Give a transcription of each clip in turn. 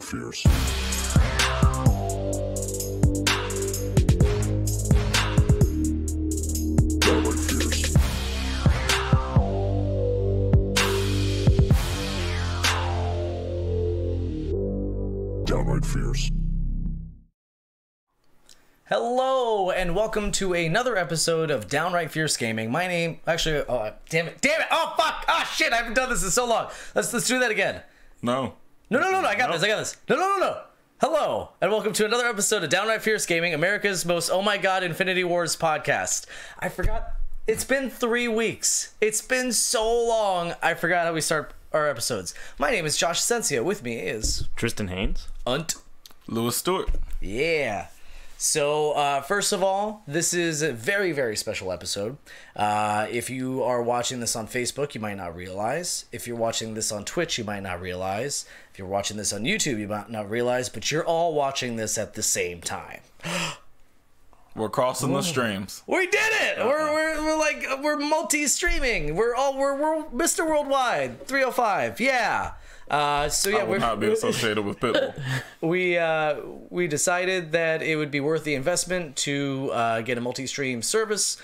fears. Downright fears. Downright fears. Hello and welcome to another episode of Downright Fierce Gaming. My name, actually, damn it, oh fuck, shit, I haven't done this in so long. Let's do that again. No, I got this. No. Hello and welcome to another episode of Downright Fierce Gaming, America's most oh my god Infinity Wars podcast. I forgot, it's been 3 weeks. It's been so long, I forgot how we start our episodes. My name is Josh Sensia. With me is Tristan Haynes. Lewis Stewart. Yeah. So, first of all, this is a very, very special episode. If you are watching this on Facebook, you might not realize. If you're watching this on Twitch, you might not realize. If you're watching this on YouTube, you might not realize. But you're all watching this at the same time. We're crossing the streams. We did it! We're multi-streaming. We're Mr. Worldwide 305. Yeah. So yeah, I will not be associated with Pitbull. We decided that it would be worth the investment to get a multi-stream service.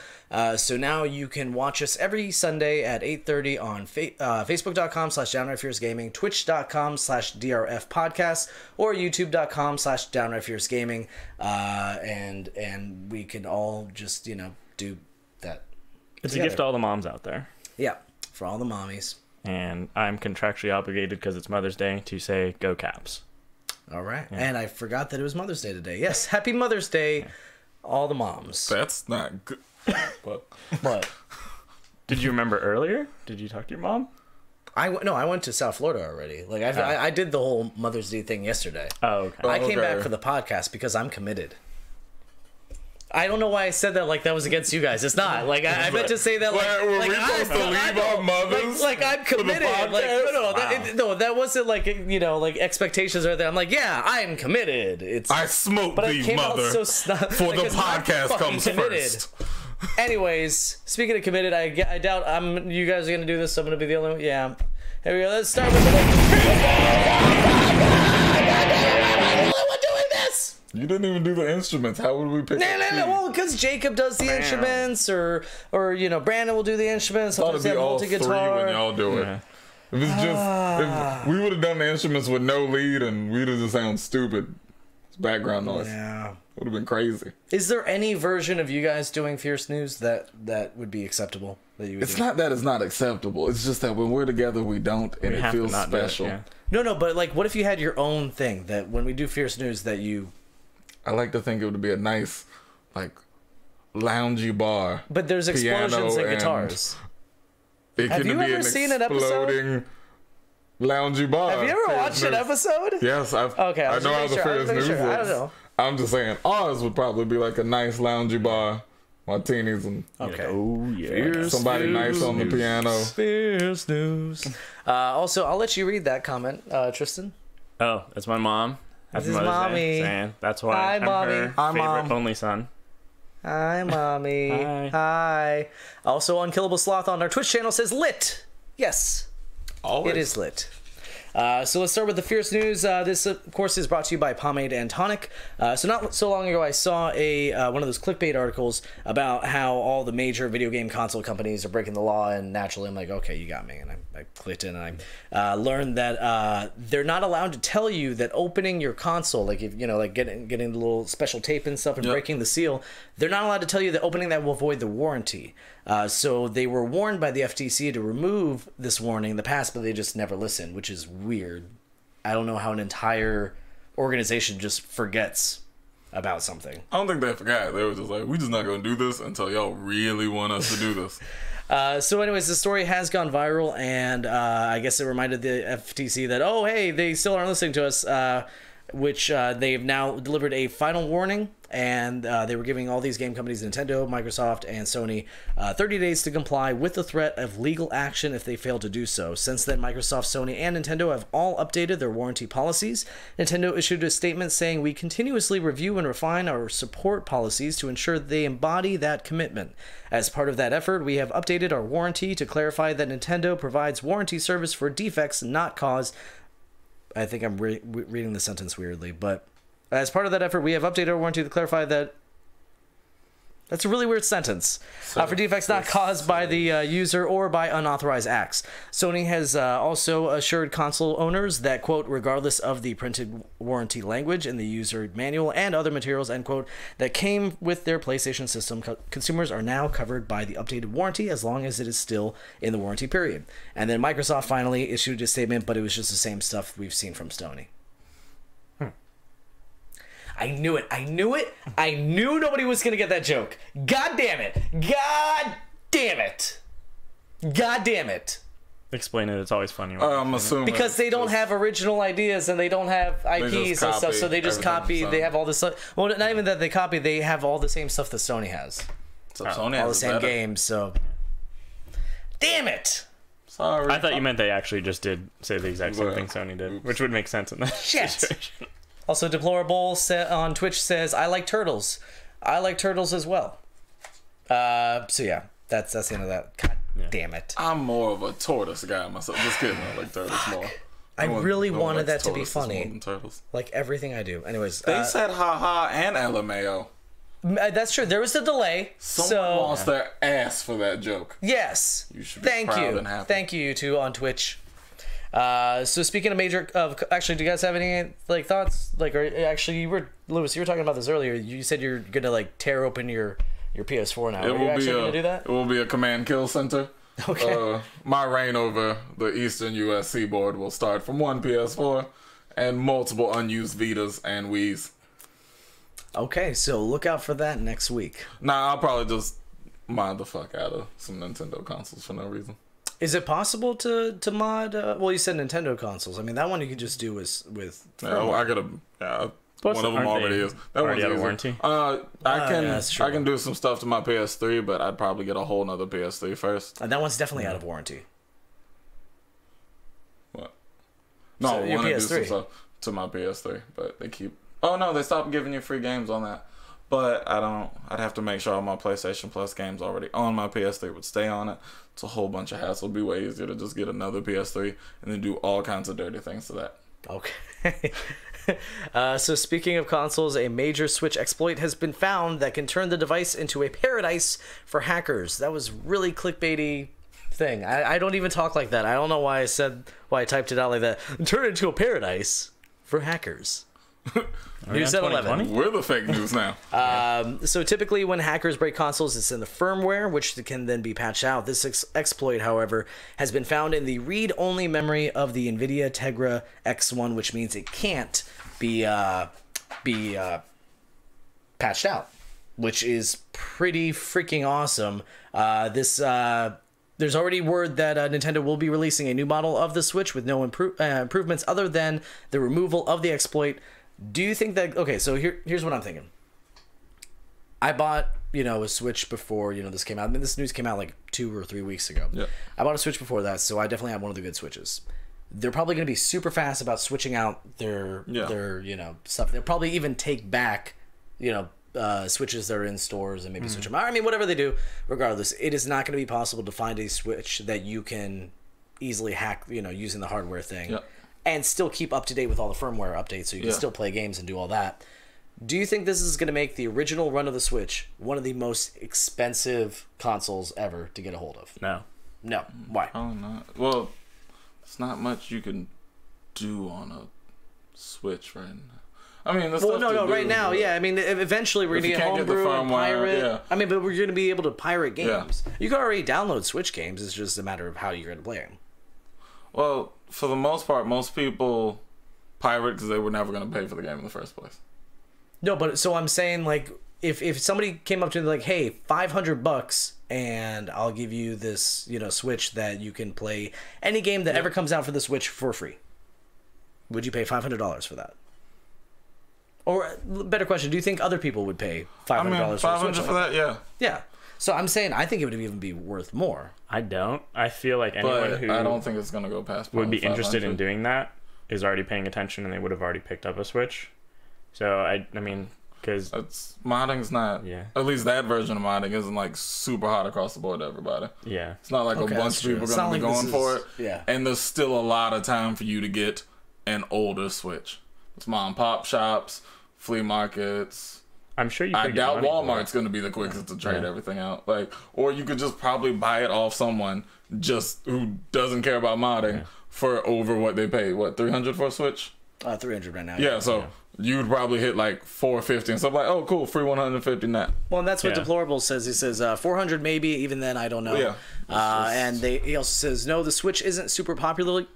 So now you can watch us every Sunday at 8:30 on Facebook.com/DownrightFierceGaming, Twitch.com/DRFPodcast, or YouTube.com/DownrightFierceGaming. And we can all just, do that. It's together. a gift to all the moms out there. Yeah, for all the mommies. And I'm contractually obligated because it's Mother's Day to say go Caps. All right. Yeah. And I forgot that it was Mother's Day today. Yes, happy Mother's Day, all the moms. That's not good. What? Did you remember earlier? Did you talk to your mom? I went to South Florida already. Like I did the whole Mother's Day thing yesterday. Oh, okay. I came back for the podcast because I'm committed. I don't know why I said that like that was against you guys. It's not. Like I meant to say that like were we supposed to leave our mothers? Like I'm committed. Like no, that wasn't like like expectations right there. I'm like, yeah, I'm committed. I smoked thee, mother. For the podcast comes first. Anyways, speaking of committed, I doubt you guys are gonna do this. So I'm gonna be the only one. Yeah. Here we go. Let's start with You didn't even do the instruments. How would we pick? No. Well, because Jacob does the instruments, or Brandon will do the instruments. Sometimes they have multi-guitar. When y'all do it. Yeah. If it's if we would have done the instruments with no lead, and we'd have just sound stupid. It's background noise. Yeah, would have been crazy. Is there any version of you guys doing Fierce News that would be acceptable? It's not that it's not acceptable. It's just that when we're together, we don't, and it feels special. No, but like, what if you had your own thing that when we do Fierce News that you? I like to think it would be a nice, like, loungy bar. But there's explosions and guitars. Have you ever seen an episode? Loungy bar. Have you ever watched an episode? Yes, I've. Okay, I know how the Fierce News works. I don't know. I'm just saying, ours would probably be like a nice loungy bar, martinis and. Okay. Oh yeah. Somebody nice on the piano. Fierce News. Also, I'll let you read that comment, Tristan. Oh, that's my mom. This is Mommy. That's why I'm her favorite only son. Hi, Mommy. Hi. Also, Unkillable Sloth on our Twitch channel says lit. Yes. Always. It is lit. So let's start with the Fierce News. This, of course, is brought to you by Pomade and Tonic. So not so long ago, I saw one of those clickbait articles about how all the major video game console companies are breaking the law, and naturally I'm like, okay, you got me. And I clicked in, and I learned that they're not allowed to tell you that opening your console, like if like getting the little special tape and stuff and breaking the seal, they're not allowed to tell you that opening that will void the warranty. So they were warned by the FTC to remove this warning in the past, but they just never listened, which is weird. I don't know how an entire organization just forgets about something. I don't think they forgot. They were just like, we're just not going to do this until y'all really want us to do this. So anyways, the story has gone viral, and I guess it reminded the FTC that, oh, hey, they still aren't listening to us, which they've now delivered a final warning, and they were giving all these game companies, Nintendo, Microsoft, and Sony, 30 days to comply with the threat of legal action if they fail to do so. Since then, Microsoft, Sony, and Nintendo have all updated their warranty policies. Nintendo issued a statement saying, "We continuously review and refine our support policies to ensure they embody that commitment. As part of that effort, we have updated our warranty to clarify that Nintendo provides warranty service for defects not caused I think I'm reading the sentence weirdly, but as part of that effort, we have updated our warranty to clarify that. That's a really weird sentence. For defects not caused by the user or by unauthorized acts. Sony has also assured console owners that, quote, regardless of the printed warranty language in the user manual and other materials, end quote, that came with their PlayStation system, consumers are now covered by the updated warranty as long as it is still in the warranty period. And then Microsoft finally issued a statement, but it was just the same stuff we've seen from Sony. I knew it. I knew nobody was going to get that joke. God damn it. God damn it. God damn it. Explain it. It's always funny. I'm assuming. Because they don't have original ideas and they don't have IPs and stuff, so they just copy. They have all this stuff. Well, not even that they copy. They have all the same stuff that Sony has. So Sony all the has same games, so. Damn it. Sorry. I thought you meant they actually just did say the exact same thing Sony did, which would make sense in that situation. Also, Deplorable on Twitch says, I like turtles. I like turtles as well. So yeah, that's the end of that. God damn it. I'm more of a tortoise guy myself. Just kidding. I like turtles more. I really wanted that to be tortoises more funny. than turtles. Like everything I do. Anyways. They said haha and LMAO. That's true. There was a delay. Someone lost their ass for that joke. Yes. You should be proud and happy. Thank you, you two on Twitch. So speaking of actually, do you guys have any like thoughts? Like, or actually, Lewis, you were talking about this earlier. You said you're gonna like tear open your PS4 now. Are you actually gonna do that? It will be a command kill center. Okay. My reign over the eastern U.S. seaboard will start from one PS4 and multiple unused Vitas and Wiis. Okay, so look out for that next week. Nah, I'll probably just mod the fuck out of some Nintendo consoles for no reason. Is it possible to mod? Well, you said Nintendo consoles. I mean, that one you could just do with. I could have. One of them already is. That one's out of easy. warranty. I can do some stuff to my PS3, but I'd probably get a whole nother PS3 first. And that one's definitely out of warranty. What? No, So I your want to do some PS3. stuff to my PS3, but they keep. Oh no, they stopped giving you free games on that. But I don't. I'd have to make sure all my PlayStation Plus games already on my PS3 would stay on it. It's a whole bunch of hassle. It'd be way easier to just get another PS3 and then do all kinds of dirty things to that. Okay. So speaking of consoles, a major Switch exploit has been found that can turn the device into a paradise for hackers. That was really clickbaity thing. I don't even talk like that. I don't know why I typed it out like that. Turn it into a paradise for hackers. News at 11. We're the fake news now. So typically when hackers break consoles, it's in the firmware, which can then be patched out. This exploit, however, has been found in the read-only memory of the NVIDIA Tegra X1, which means it can't be patched out, which is pretty freaking awesome. There's already word that Nintendo will be releasing a new model of the Switch with no improvements other than the removal of the exploit. Do you think that... Okay, so here's what I'm thinking. I bought, a Switch before, this came out. I mean, this news came out like 2 or 3 weeks ago. Yeah. I bought a Switch before that, so I definitely have one of the good Switches. They're probably going to be super fast about switching out their stuff. They'll probably even take back, Switches that are in stores and maybe switch them out. I mean, whatever they do, regardless, it is not going to be possible to find a Switch that you can easily hack, using the hardware thing. Yeah. And still keep up to date with all the firmware updates so you can still play games and do all that. Do you think this is going to make the original run of the Switch one of the most expensive consoles ever to get a hold of? No. No. Why? Oh, no. Well, there's not much you can do on a Switch right now. I mean, right now, yeah. I mean, eventually we're going to get homebrew and pirate. Yeah. I mean, but we're going to be able to pirate games. Yeah. You can already download Switch games. It's just a matter of how you're going to play them. Well, for the most part, most people pirate because they were never going to pay for the game in the first place. No, but so I'm saying, like, if somebody came up to me like, hey, $500 and I'll give you this, Switch that you can play any game that ever comes out for the Switch for free, would you pay $500 for that? Or better question, do you think other people would pay $500 for a Switch? For that, yeah. Yeah. So I'm saying I think it would even be worth more. I don't. I feel like anyone who I don't think it's going to go past would be interested in doing that is already paying attention and they would have already picked up a Switch. So I mean, because modding's not. Yeah. At least that version of modding isn't like super hot across the board to everybody. Yeah. It's not like a bunch of people are going to be going for it. Yeah. And there's still a lot of time for you to get an older Switch. It's mom and pop shops, flea markets. I'm sure you. I could get doubt money for Walmart's it. going to be the quickest to trade everything out. Like, or you could just probably buy it off someone just who doesn't care about modding for over what they paid. What, 300 for a Switch? 300 right now. Yeah, so you'd probably hit like 450 and stuff like, oh, cool, free 150 net. Well, and that's what Yeah. Deplorable says. He says 400 maybe. Even then, I don't know. Yeah. And he also says no, the Switch isn't super popular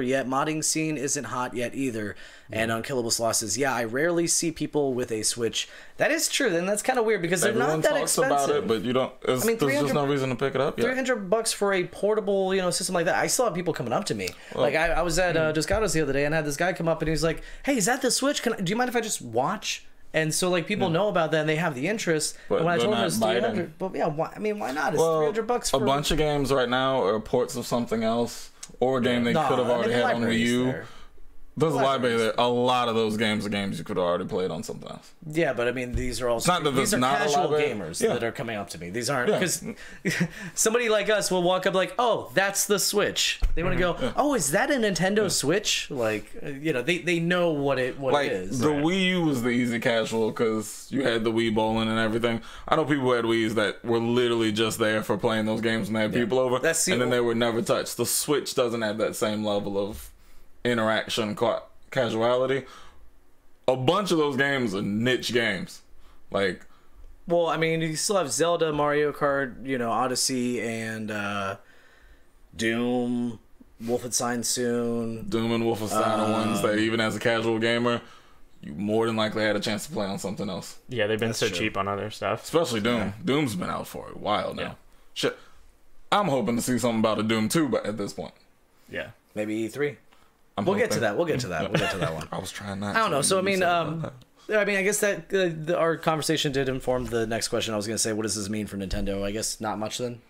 yet. Modding scene isn't hot yet either. And Unkillable Slaw says, yeah, I rarely see people with a Switch. That is true. Then that's kind of weird because they're Everyone not that talks expensive. about it, but you don't. There's just 300 no reason to pick it up yet. $300 for a portable, system like that. I still have people coming up to me. Like I was at Descados the other day and had this guy come up and he was like, "Hey, is that the Switch? Do you mind if I just watch?" And so like people know about that and they have the interest. But and when I they're told him not it's biting. 300, but yeah, why not? It's $300 for a bunch of games right now are ports of something else or a game they could have already had on Wii U. There's a library there. A lot of those games are games you could have already played on something else. Yeah, but I mean, these are also not that these there's are not a casual library. gamers Yeah. that are coming up to me. These aren't because somebody like us will walk up like, "Oh, that's the Switch." They want to go, "Oh, is that a Nintendo Switch?" Like, they know what it is. The Wii U was the easy casual because you had the Wii bowling and everything. I know people who had Wii's that were literally just there for playing those games when they had people over, and then they were never touched. The Switch doesn't have that same level of interaction, casuality. A bunch of those games are niche games. Like, well, I mean, you still have Zelda, Mario Kart, Odyssey, and Doom, Wolfenstein soon. Doom and Wolfenstein are ones that even as a casual gamer, you more than likely had a chance to play on something else. Yeah, they've been so cheap on other stuff. Especially Doom. Yeah. Doom's been out for a while now. Yeah. Shit. I'm hoping to see something about a Doom 2 but at this point. Yeah. Maybe E3. I'm We'll get hoping. to that. We'll get to that. We'll get to that one. I was trying not I don't to. know. So, I mean, You said I guess that our conversation did inform the next question. I was going to say, what does this mean for Nintendo? I guess not much then.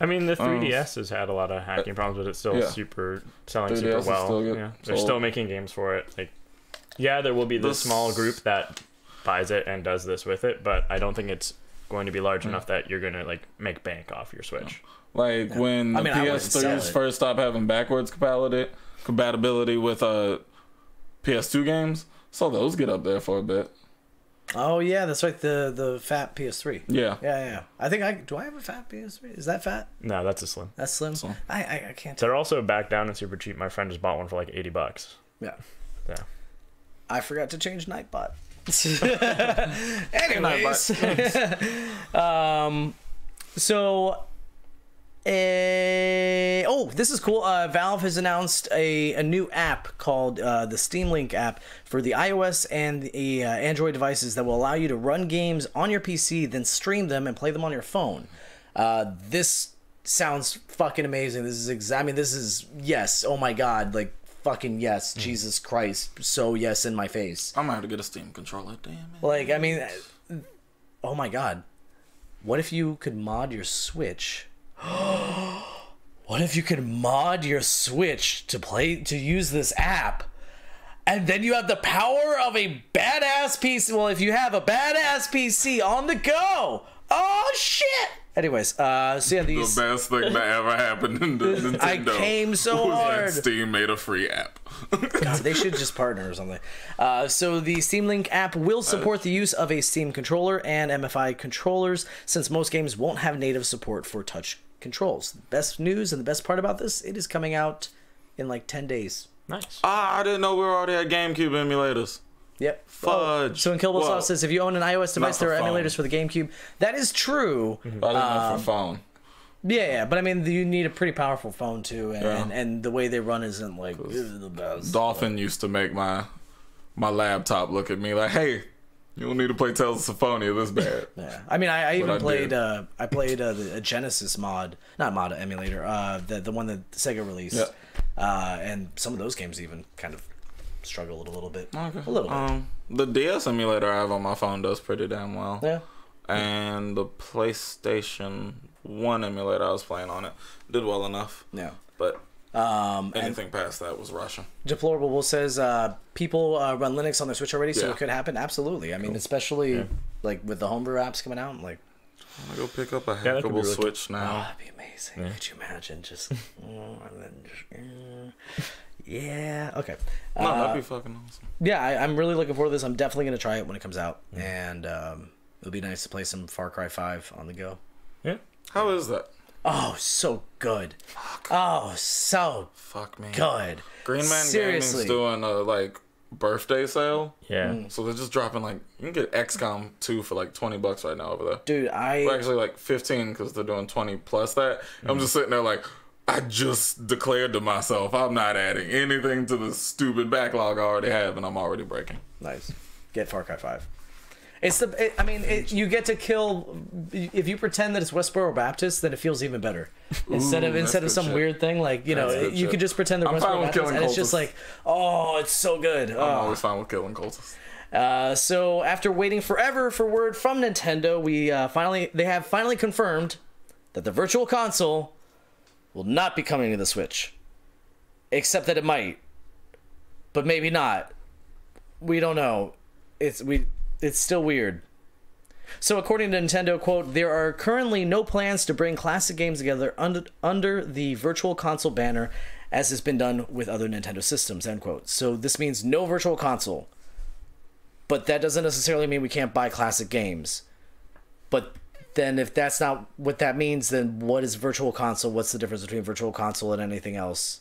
I mean, the 3DS has had a lot of hacking problems, but it's still selling 3DS super is well. still good. Yeah. They're So- still making games for it. Like, yeah, there will be this small group that buys it and does this with it, but I don't think it's going to be large enough that you're going to like make bank off your Switch. Like when the I wouldn't sell PS3s it. first stopped having backwards compatibility with PS2 games, saw those get up there for a bit. Oh yeah, that's right. The fat PS3. Yeah. Yeah. I think do I have a fat PS3? Is that fat? No, that's a slim. That's slim. Slim. I can't tell. They're also back down and super cheap. My friend just bought one for like $80. Yeah. Yeah. I forgot to change Nightbot. Anyways, so. This is cool. Valve has announced a new app called the Steam Link app for the iOS and the Android devices that will allow you to run games on your PC, then stream them and play them on your phone. This sounds fucking amazing. This is yes. Oh my god, like fucking yes. Jesus Christ, so yes in my face. I'm gonna have to get a Steam controller. Damn it. Like, I mean, oh my god, what if you could mod your Switch? What if you could mod your Switch to use this app, and then you have the power of a badass PC? Well, if you have a badass PC on the go, oh shit! Anyways, so yeah, these The best thing that ever happened in Nintendo. I came so was hard. That Steam made a free app. God, they should just partner or something. So the Steam Link app will support the use of a Steam controller and MFI controllers, since most games won't have native support for touch controls. Best news and the best part about this, it is coming out in like 10 days. Nice. I didn't know we already had GameCube emulators. Yep. Fudge. So in Killable Sauce says, if you own an iOS device, for there are phone. emulators for the GameCube. That is true. I didn't know for phone. Yeah, but I mean, you need a pretty powerful phone too, and the way they run isn't like the best. Dolphin used to make my laptop look at me like, hey, you don't need to play Tales of Symphonia this bad. Yeah, I mean, I even I played. did. I played a Genesis emulator. The one that Sega released. Yeah. And some of those games even kind of struggled a little bit. Okay. A little bit. The DS emulator I have on my phone does pretty damn well. Yeah. And the PlayStation 1 emulator I was playing on it did well enough. Yeah. But anything past that was Russian. Deplorable says people run Linux on their Switch already, so Yeah. it could happen. Absolutely. I mean, especially like with the homebrew apps coming out, like. I'm gonna go pick up a that could be hackable really Switch Oh, now. that'd be amazing. Could you imagine just, and then just Yeah. Okay. No, that'd be fucking awesome. Yeah, I'm really looking forward to this. I'm definitely going to try it when it comes out. And it'll be nice to play some Far Cry 5 on the go. Yeah. How is that? Oh, so good. Fuck. Oh, so Fuck me. good. Green Man Seriously. Gaming's doing a like birthday sale. Yeah. So they're just dropping like you can get XCOM 2 for like $20 right now over there. Dude, Well, actually like 15 because they're doing 20 plus that. I'm just sitting there like I just declared to myself I'm not adding anything to the stupid backlog I already have, and I'm already breaking. Nice. Get Far Cry 5. You get to kill. If you pretend that it's Westboro Baptist, then it feels even better. Instead of good some shit. weird thing, like you good could just pretend they're I'm fine Westboro with Baptist, killing and it's just cultists. like, oh, it's so good. I'm Oh. always fine with killing cultists. So after waiting forever for word from Nintendo, they have finally confirmed that the Virtual Console will not be coming to the Switch, except that it might, but maybe not. We don't know. It's still weird. So according to Nintendo, quote, there are currently no plans to bring classic games together under the Virtual Console banner, as has been done with other Nintendo systems, end quote. So this means no Virtual Console. But that doesn't necessarily mean we can't buy classic games. But then if that's not what that means, then what is Virtual Console? What's the difference between Virtual Console and anything else?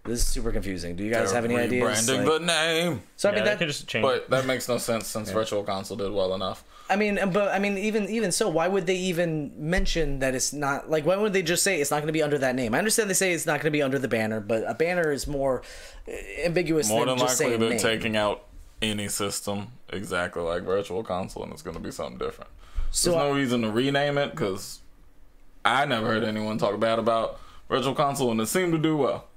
This is super confusing. Do you guys have any ideas? Rebranding the name. So Yeah, they could just change. But that makes no sense since Virtual Console did well enough. Even so, why would they even mention that it's not, like, why would they just say it's not going to be under that name? I understand they say it's not going to be under the banner, but a banner is more ambiguous More than than just likely saying they're name. taking out any system exactly like Virtual Console, and it's going to be something different. So There's no reason to rename it because I never heard anyone talk bad about Virtual Console, and it seemed to do well.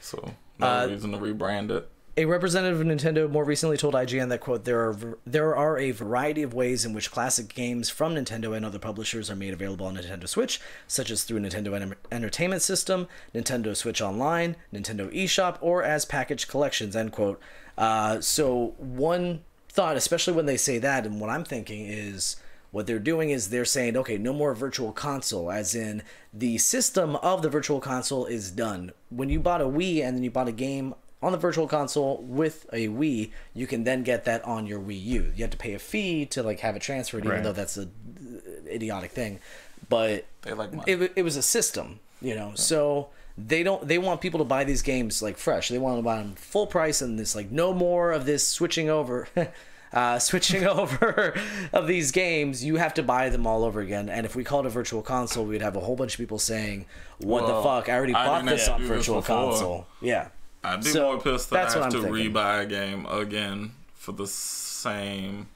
So no reason to rebrand it. A representative of Nintendo more recently told IGN that, quote, there are a variety of ways in which classic games from Nintendo and other publishers are made available on Nintendo Switch, such as through Nintendo Entertainment System, Nintendo Switch Online, Nintendo eShop, or as packaged collections, end quote. So one thought, especially when they say that, and what I'm thinking is what they're doing is they're saying, okay, no more Virtual Console, as in the system of the Virtual Console is done. When you bought a Wii and then you bought a game on the Virtual Console with a Wii, you can then get that on your Wii U. You have to pay a fee to like have it transferred, even though that's a idiotic thing. But They like money. it was a system, you know. So they want people to buy these games like fresh. They want to buy them full price, and this like no more of this switching over. Switching over of these games, you have to buy them all over again. And if we called it a Virtual Console, we'd have a whole bunch of people saying, "What the fuck? I already bought this on Virtual Console." Yeah. I'd be So, more pissed that that's I what have I'm to thinking. rebuy a game again for the same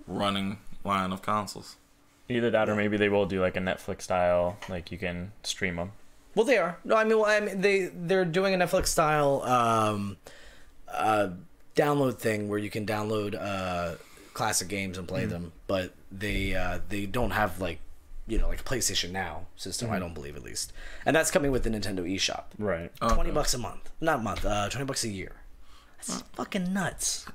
running line of consoles. Either that or maybe they will do like a Netflix style, like you can stream them. Well, they are. No, I mean they're doing a Netflix style download thing where you can download classic games and play them, but they don't have like like a PlayStation Now system. I don't believe, at least, and that's coming with the Nintendo eShop. Right. $20 a month, not a month. $20 a year. That's fucking nuts.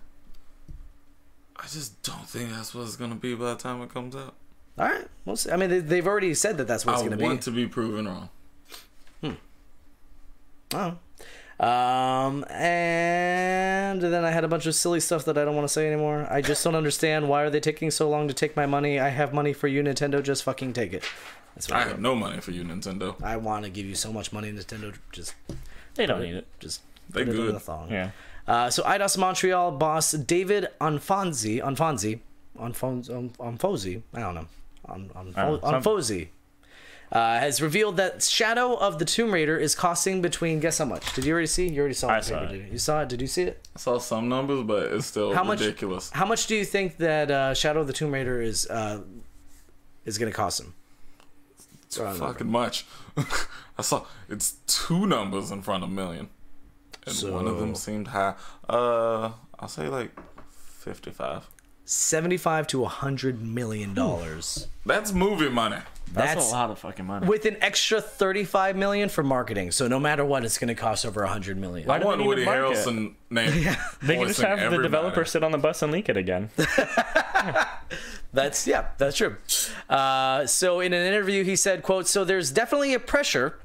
I just don't think that's what it's gonna be by the time it comes out. All right, we'll see. I mean, they've already said that that's what it's I going to be. want to be proven wrong. Oh. And then I had a bunch of silly stuff that I don't want to say anymore. I just don't understand, why are they taking so long to take my money? I have money for you, Nintendo. Just fucking take it. That's what I have no money for you, Nintendo. I want to give you so much money, Nintendo. Just They don't need it. Just They put it in good. the thong. Yeah. So IDOS Montreal boss David Onfozi, I don't know, Onfozi, has revealed that Shadow of the Tomb Raider is costing between, guess how much? Did you already see? You already saw it. I saw it. You saw it? Did you see it? I saw some numbers, but it's still ridiculous. How much do you think that Shadow of the Tomb Raider is going to cost him? It's fucking much. I saw it's two numbers in front of million, and one of them seemed high. I'll say like 55. $75 to $100 million. That's movie money. That's a lot of fucking money. With an extra $35 million for marketing. So no matter what, it's going to cost over $100 million. I do want they need Woody to market? Harrelson name. They can just have the developer sit on the bus and leak it again. That's true. So in an interview, he said, quote, "So there's definitely a pressure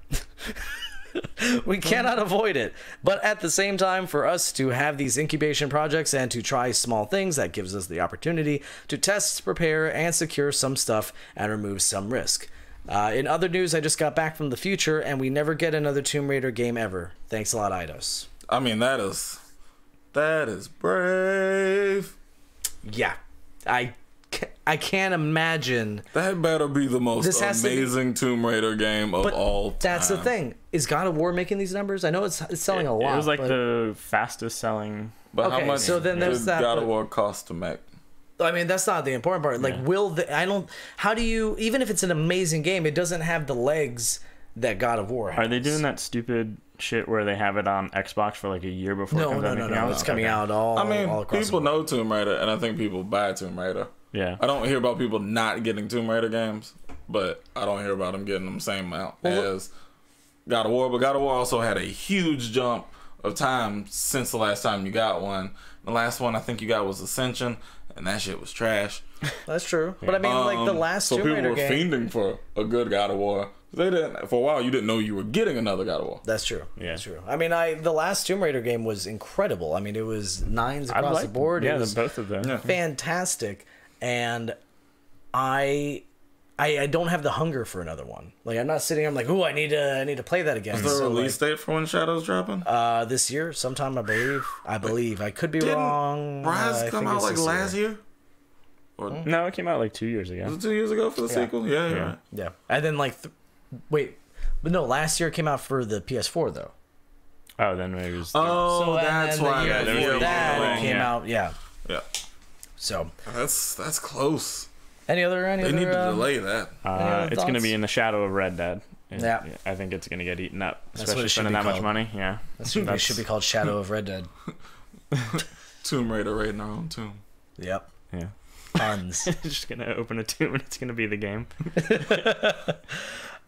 We cannot avoid it. But at the same time, for us to have these incubation projects and to try small things, that gives us the opportunity to test, prepare, and secure some stuff and remove some risk. In other news, I just got back from the future, and we never get another Tomb Raider game ever. Thanks a lot, Eidos. I mean, that is brave. Yeah. I can't imagine. That better be the most This has to be- amazing Tomb Raider game of But all time. that's the thing. Is God of War making these numbers? I know it's selling a lot. It was like but- the fastest selling. But Okay, how much so then there's did that, God of but- War cost to make? I mean, that's not the important part. Like, how do you, even if it's an amazing game, it doesn't have the legs that God of War has. Are they doing that stupid shit where they have it on Xbox for like a year before it No, comes no, out? no, anything no. else? It's coming Okay. out all I mean, all across people the board. know Tomb Raider, and I think people buy Tomb Raider. Yeah. I don't hear about people not getting Tomb Raider games, but I don't hear about them getting them same amount as God of War. But God of War also had a huge jump of time since the last time you got one. The last one I think you got was Ascension, and that shit was trash. That's true. But I mean, like the last so Tomb people Raider were game. fiending for a good God of War. They didn't for a while. You didn't know you were getting another God of War. That's true. Yeah. That's true. I mean, the last Tomb Raider game was incredible. I mean, it was 9s across the board. Yeah, It was both of them. Yeah. fantastic, and I don't have the hunger for another one. Like, I'm not sitting here. I'm like, ooh, I need to play that again. Is there a So, release date for when Shadow's dropping? this year, sometime, I believe. I could be wrong. Rise I come think out it's like this last year? Or No, it came out like 2 years ago. was it 2 years ago for the sequel? Yeah, you're Yeah. right. Yeah, and then but no, last year it came out for the PS4 though. Oh, then it was. Oh, and that's then the why. year Yeah, there was before a that delay, it came yeah. out. Yeah. Yeah, So, that's close. any other? They need to delay that. other It's going to be thoughts? in the shadow of Red Dead. Yeah. I think it's going to get eaten up, what especially it should spending be that much called. money. Yeah. It should be called Shadow of Red Dead. Tomb Raider raiding our own tomb. Yep. Yeah. Tons. It's just going to open a tomb and it's going to be the game.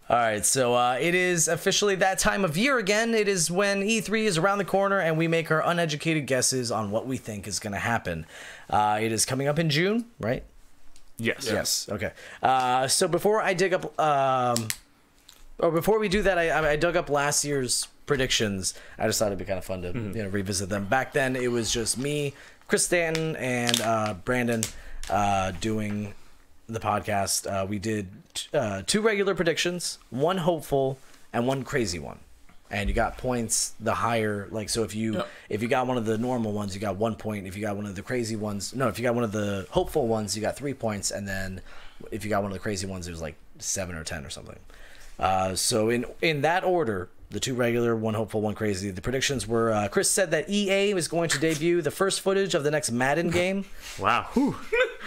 All right, so it is officially that time of year again. It is when E3 is around the corner and we make our uneducated guesses on what we think is going to happen. It is coming up in June, right? Yes. Yes. Okay. So before I dig up, or before we do that, I dug up last year's predictions. I just thought it'd be kind of fun to revisit them. Back then, it was just me, Chris Stanton, and Brandon doing the podcast. We did 2 regular predictions, 1 hopeful, and 1 crazy one. And you got points the higher, like, so if you got one of the normal ones, you got 1 point. If you got one of the crazy ones, if you got one of the hopeful ones, you got 3 points. And then if you got one of the crazy ones, it was like 7 or 10 or something. So in that order, the 2 regular, 1 hopeful, 1 crazy. The predictions were, Chris said that EA was going to debut the first footage of the next Madden game. Wow. Whew.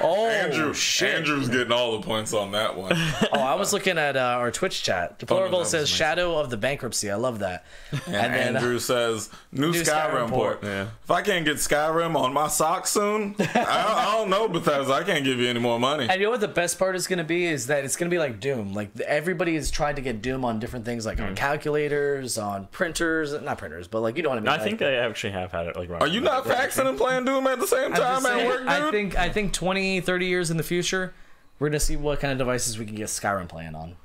Oh, shit. Andrew's getting all the points on that one. Oh, I was looking at our Twitch chat. Deplorable that says was nice. Shadow of the Bankruptcy. I love that. And then, Andrew says, new Skyrim port. Yeah. If I can't get Skyrim on my sock soon, I don't know, Bethesda. I can't give you any more money. and you know what the best part is going to be is that it's going to be like Doom. Like everybody is trying to get Doom on different things, like on calculators, on printers, not printers, but like you know what I mean. I think they actually have had it like running. Are you not faxing and playing Doom at the same I'm time just at saying, work, dude? I think 20, 30 years in the future, we're gonna see what kind of devices we can get Skyrim playing on.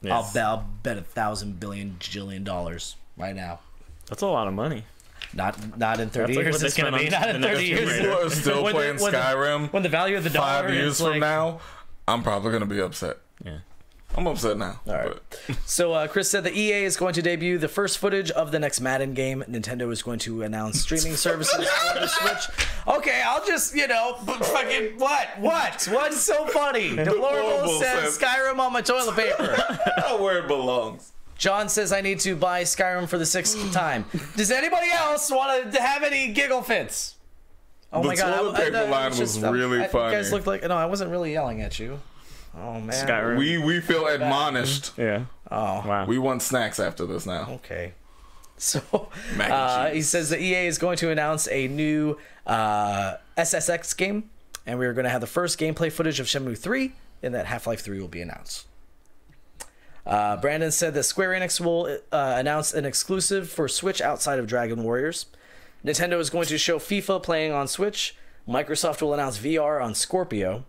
Yes. I'll bet $1,000 billion jillion right now. That's a lot of money. Not in 30 That's like years. what It's they gonna spend be on not in the next 30 Tomb years. Raider. People are still When the- playing when the- Skyrim When the value of the dollar 5 years is from like, now. I'm probably going to be upset. Yeah. I'm upset now. All right. But So Chris said that EA is going to debut the first footage of the next Madden game. Nintendo is going to announce streaming services for the Switch. Okay, I'll just, fucking What's so funny? Deplorable Deplorable says says- Skyrim on my toilet paper. where it belongs. John says I need to buy Skyrim for the 6th time. Does anybody else want to have any giggle fits? Oh The my god! toilet paper line was really You funny. guys looked like I wasn't really yelling at you. Oh man. Skyrim. We feel admonished. Yeah. Oh. Wow. We want snacks after this now. Okay. So Mac and cheese. he says that EA is going to announce a new SSX game, and we're going to have the first gameplay footage of Shenmue 3, and that Half-Life 3 will be announced. Brandon said that Square Enix will announce an exclusive for Switch outside of Dragon Warriors. Nintendo is going to show FIFA playing on Switch. Microsoft will announce VR on Scorpio.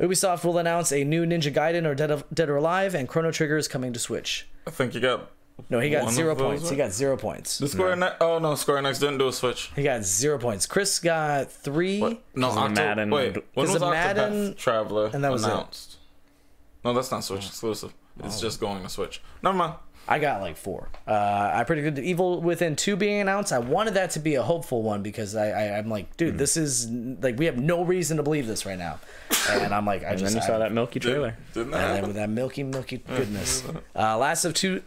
Ubisoft will announce a new Ninja Gaiden or Dead or Alive, and Chrono Trigger is coming to Switch. I think you got No, he got One of 0 those, points. He right? got 0 points. The Square Enix. Oh no, Square Enix didn't do a Switch. He got 0 points. Chris got 3. What? No, Because of Madden. Wait, when was Because of Octopath Madden, Traveler and that was it. announced? No, that's not Switch exclusive. It's just going to Switch. Never mind. I got like 4. I predicted Evil Within 2 being announced. I wanted that to be a hopeful one because I'm like, dude, this is like we have no reason to believe this right now. And I'm like, And then you saw that milky trailer. Didn't that And then happen? with that milky goodness. Last of Us 2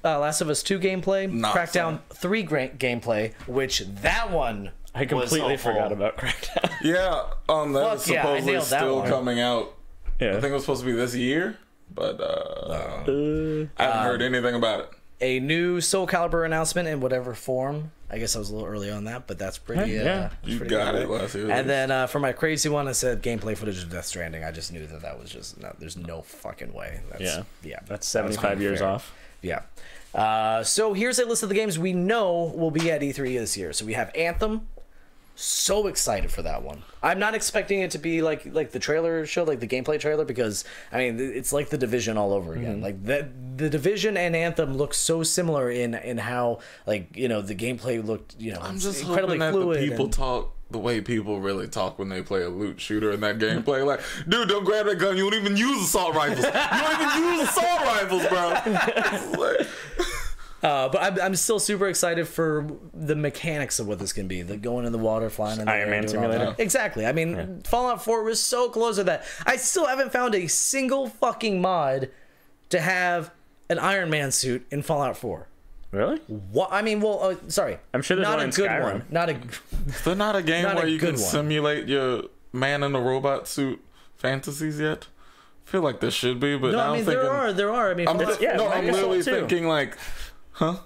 gameplay, Not Crackdown 3 gameplay, which that one I completely was awful. forgot about Crackdown. Yeah, that is Fuck yeah, I supposedly nailed that still one. coming out. Yeah. I think it was supposed to be this year, but I haven't heard anything about it. A new Soul Calibur announcement in whatever form. I guess I was a little early on that, but that's pretty. Yeah, that's You pretty got good. it last year. And then for my crazy one, I said gameplay footage of Death Stranding. I just knew that was just no. There's no fucking way. Yeah. That's 75 years unfair. off. Yeah. So here's a list of the games we know will be at E3 this year. So we have Anthem. So excited for that one. I'm not expecting it to be like the trailer showed, like the gameplay trailer, because I mean it's like the Division all over again. Like the Division and Anthem look so similar in how the gameplay looked. I'm it's just incredibly hoping that fluid. the people and- talk the way people really talk when they play a loot shooter in that gameplay. Like, dude, don't grab that gun. You don't even use assault rifles. You don't even use assault rifles, bro. It's like- But I'm still super excited for the mechanics of what this can be. The going in the water, flying in the Iron air, Man doing all Simulator. that. Exactly. I mean, Fallout 4 was so close to that. I still haven't found a single fucking mod to have an Iron Man suit in Fallout 4. Really? What? I mean, well, sorry. I'm sure there's not one a in good Skyrim. one. Not a. Is there not a game Not a where you good can one. simulate your man in a robot suit fantasies yet? I feel like there should be, but No, now I mean I'm thinking. there are. I mean, I'm, for- yeah, no, I'm Mega literally Assault 2. thinking like,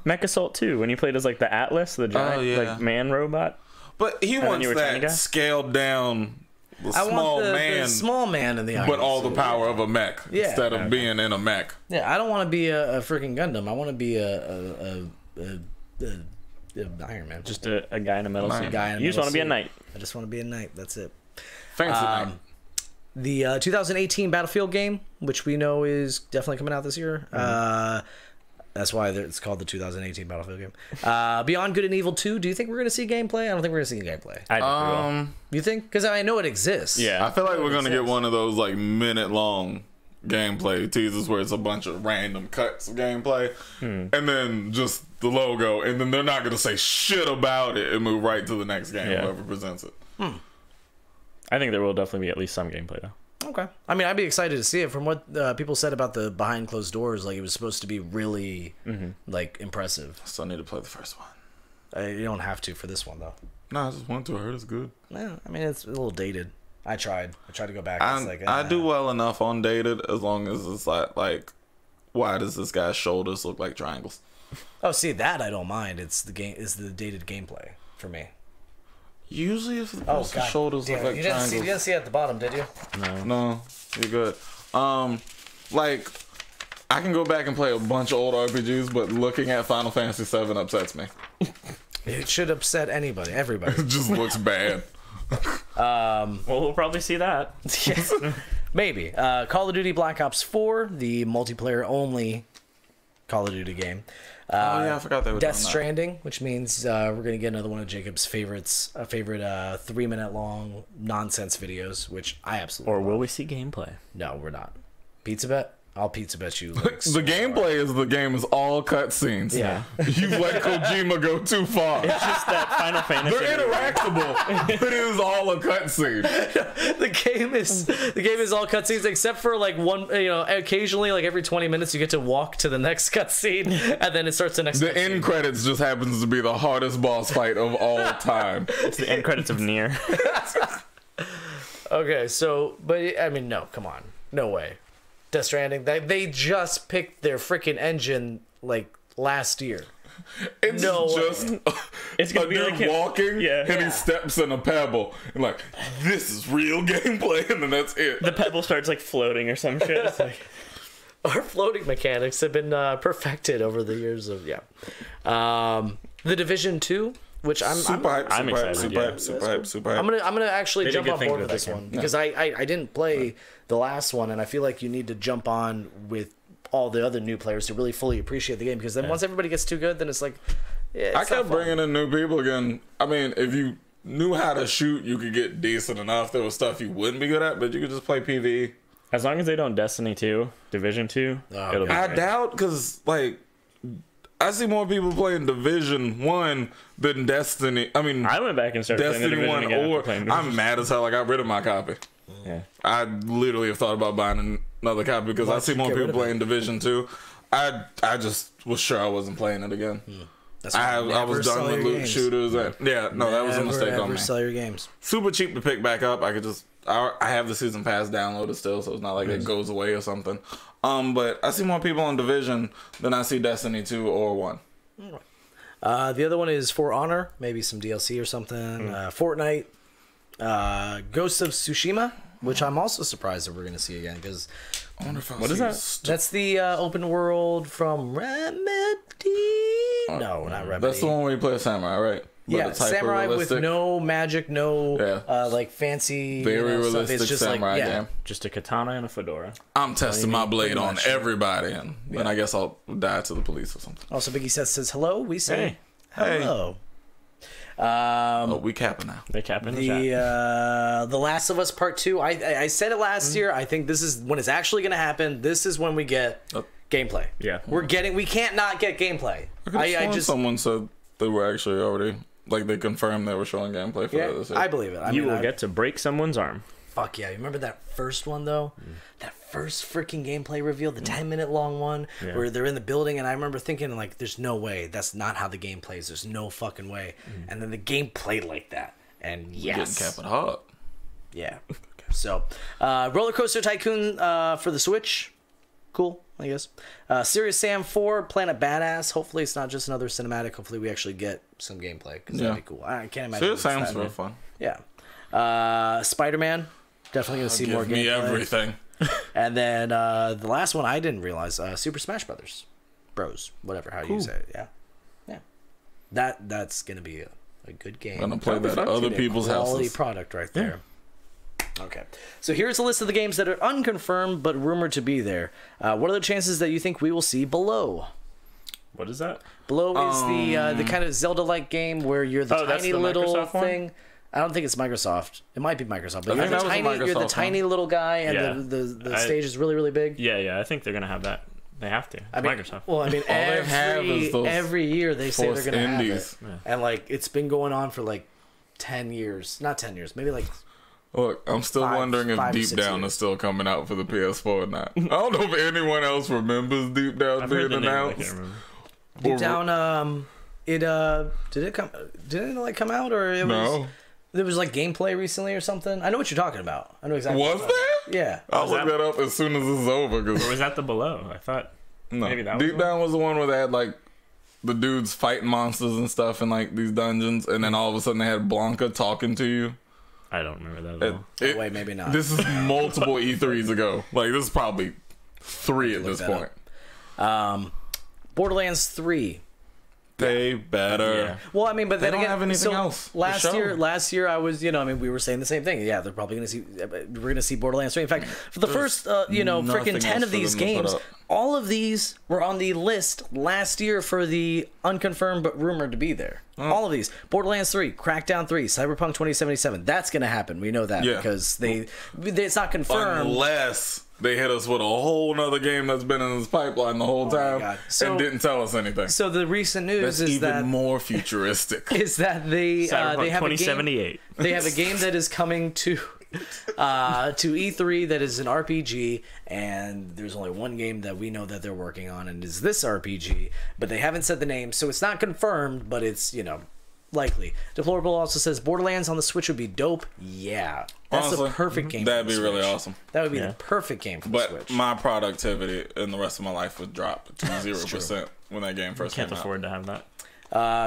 Mech Assault 2, when you played as like the Atlas, the giant yeah. man robot. but he then wants you were tiny that guy? scaled down, the I small want the man, small man in the Iron but all the suit. power of a mech Yeah. instead of being in a mech. Yeah, I don't want to be a freaking Gundam. I want to be a Iron Man. Just a guy in a metal suit. guy in a You just metal want to be a suit. knight. I just want to be a knight. That's it. Fancy mech. The 2018 Battlefield game, which we know is definitely coming out this year. That's why it's called the 2018 Battlefield game. Beyond Good and Evil 2, do you think we're going to see gameplay? I don't think we're going to see gameplay. I think we will. You think? Because I know it exists. Yeah. I feel like we're gonna get one of those like minute-long gameplay teasers where it's a bunch of random cuts of gameplay, and then just the logo, and then they're not gonna say shit about it and move right to the next game. Yeah. Whoever presents it. I think there will definitely be at least some gameplay though. Okay. I mean, I'd be excited to see it. From what people said about the behind closed doors, like it was supposed to be really like impressive. Still need to play the first one. You don't have to for this one though. No, I just want to. I heard it's good. Yeah, I mean, it's a little dated. I tried to go back. It's like, I do well enough on dated as long as it's like why does this guy's shoulders look like triangles? Oh, see that I don't mind. It's the dated gameplay for me. Usually, if the Oh person's god, shoulders damn, look like you didn't triangles, see it at the bottom, did you? no, you're good. Like I can go back and play a bunch of old RPGs, but looking at Final Fantasy VII upsets me. It should upset anybody, everybody. It just looks bad. Well, we'll probably see that. Yes. Maybe. Call of Duty Black Ops 4, the multiplayer only Call of Duty game. Oh yeah, I forgot they were Death doing that. Stranding, which means we're gonna get another one of Jacob's favorite 3-minute long nonsense videos, which I absolutely Or love. will we see gameplay? No, we're not. Pizza bet? I'll pizza bet you. Like, The gameplay is the game is all cutscenes. Yeah. You've let Kojima go too far. It's just that Final Fantasy. They're interactable, but it is all a cutscene. the game is all cutscenes except for like one. Occasionally, like every 20 minutes, you get to walk to the next cutscene, and then it starts the next. The cutscene. end credits just happens to be the hardest boss fight of all time. It's the end credits of Nier. Okay, so but I mean, no, come on, no way. Death Stranding, they just picked their freaking engine like last year. It's No just It's a gonna be dude like walking Yeah. and Yeah. he steps in a pebble and like, this is real gameplay, and then that's it. the pebble starts like floating or some shit. It's like, Our floating mechanics have been perfected over the years of the Division 2, which I'm Super hype, I'm super hype, excited, super yeah. hype, super hype, super hype. I'm gonna actually They did jump good on things board with with this that one game. because I didn't play the last one, and I feel like you need to jump on with all the other new players to really fully appreciate the game, because then once everybody gets too good, then it's like, yeah, I kept bringing in new people again. I mean, if you knew how to shoot, you could get decent enough. There was stuff you wouldn't be good at, but you could just play PvE. As long as they don't Destiny 2, Division 2, it'll be I great. doubt, because, like, I see more people playing Division 1 than Destiny. I mean, I went back and started playing the Destiny Division 1, again or after playing Division. I'm mad as hell. I got rid of my copy. Yeah. I literally have thought about buying another copy because I see more get rid people of playing Division 2. I just was sure I wasn't playing it again. That's why I was done with loot shooters. That was a mistake on me. Sell your games. Super cheap to pick back up. I could just I have the season pass downloaded still, so it's not like it goes away or something. But I see more people on Division than I see Destiny 2 or 1. The other one is For Honor, maybe some DLC or something. Fortnite, Ghost of Tsushima, which I'm also surprised that we're going to see again, because I wonder if I'll What see is that? this. that's the open world from Remedy. No, not Remedy. That's the one where you play a samurai, right? But Yeah, it's samurai with hyper-realistic. no magic, no Yeah. like fancy, Very stuff. realistic It's just samurai like game. Just a katana and a fedora. I'm testing my blade on much. everybody, and then I guess I'll die to the police or something. Also, Biggie Seth says hello. We say Hey. hello. Oh, we capping now. They cap in the chat. The Last of Us Part 2. I said it last year. I think this is when it's actually going to happen. This is when we get gameplay. Yeah. We can't not get gameplay. I just someone said they were actually already, like, they confirmed they were showing gameplay for this. I believe it. You will get to break someone's arm. Fuck yeah. You remember that first one, though? That first freaking gameplay reveal, the 10-minute long one, where they're in the building, and I remember thinking, like, there's no way. That's not how the game plays. There's no fucking way. And then the game played like that. And yes. Getting capping hard. Yeah. So, Roller Coaster Tycoon for the Switch. Cool, I guess. Serious Sam 4, Planet Badass. Hopefully it's not just another cinematic. Hopefully we actually get some gameplay, because that'd be cool. I can't imagine. Serious Sam's for fun. Yeah. Spider-Man. Definitely going to see more Give me gameplay. everything. And then the last one I didn't realize, Super Smash Brothers. Bros. Whatever, how you say it. Yeah. Yeah. That's going to be a good game. I'm gonna play that at other people's Quality houses. product right there. Okay, so here's a list of the games that are unconfirmed but rumored to be there. What are the chances that you think we will see Below? What is that? Below is the kind of Zelda-like game where you're the that's tiny the little Microsoft one? thing. I don't think it's Microsoft. It might be Microsoft, but I think that was a you're the Microsoft tiny little guy, and Yeah. the stage is really, really big. Yeah, I think they're going to have that. They have to. I mean, Microsoft. Well, I mean, All they have is those every year they say they're forced going to have indies. it. And, like, it's been going on for, like, 10 years. Not 10 years. Maybe, like... Look, I'm still wondering if 5 or Deep 6 Down years. is still coming out for the PS4 or not. I don't know if anyone else remembers Deep Down I've heard being the name, I announced. can't remember. Deep Down, did it like come out, or it was... No. There was like gameplay recently or something. I know what you're talking about. I know exactly. Was what you're talking there? about. Yeah. I'll look that up as soon as this is over. Or Cause was that the Below? I thought no. maybe that was Deep Down was the one where they had like the dudes fighting monsters and stuff in like these dungeons, and then all of a sudden they had Blanca talking to you. I don't remember that at all. Wait, maybe not. This is multiple E3s ago. Like this is probably 3 at this that point. Borderlands 3. They better. Yeah. Well, I mean, but then don't again, have anything so else to last show. year I was, I mean, we were saying the same thing. Yeah, they're probably going to see. We're going to see Borderlands 3. In fact, for the first, freaking nothing 10 else of for these them to put games, up. all of these were on the list last year for the unconfirmed but rumored to be there. All of these: Borderlands 3, Crackdown 3, Cyberpunk 2077. That's going to happen. We know that because it's not confirmed. Unless they hit us with a whole nother game that's been in this pipeline the whole time God. and didn't tell us anything. So the recent news That's is even that more futuristic. is that they Cyberpunk have a game. 2078. They have a game that is coming to E3 that is an RPG, and there's only one game that we know that they're working on, and is this RPG, but they haven't said the name, so it's not confirmed, but it's, likely. Deplorable also says Borderlands on the Switch would be dope. Yeah. That's Honestly, the perfect game. That'd for be the really Switch. awesome. That would be Yeah. the perfect game for the But Switch. my productivity and the rest of my life would drop to 0% when that game first Can't came out. afford to have that.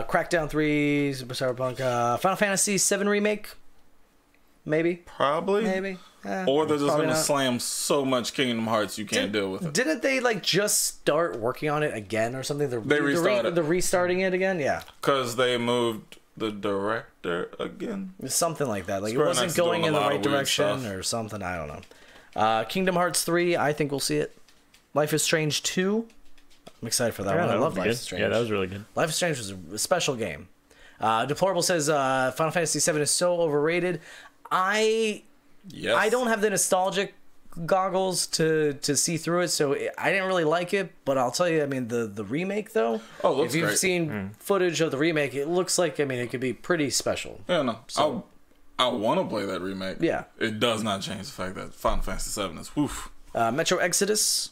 Crackdown 3, Super Cyberpunk, Final Fantasy 7 Remake? Maybe. Probably. Maybe. Or they're just Probably going to not. slam so much Kingdom Hearts you can't deal with it. Didn't they just start working on it again or something? They restarted. They're restarting it again? Yeah. Because they moved the director again. Something like that. Like Square it Enix wasn't is going doing in a the lot right of weird direction stuff. or something. I don't know. Kingdom Hearts 3, I think we'll see it. Life is Strange 2. I'm excited for that one. I love Life is Strange. Yeah, that was really good. Life is Strange was a special game. Deplorable says Final Fantasy VII is so overrated. I don't have the nostalgic goggles to see through it, so I didn't really like it. But I'll tell you, I mean, the remake though. Oh, it looks if you've great. seen footage of the remake, it looks like, I mean, it could be pretty special. Yeah, no. So- I want to play that remake. Yeah. It does not change the fact that Final Fantasy VII is woof. Metro Exodus.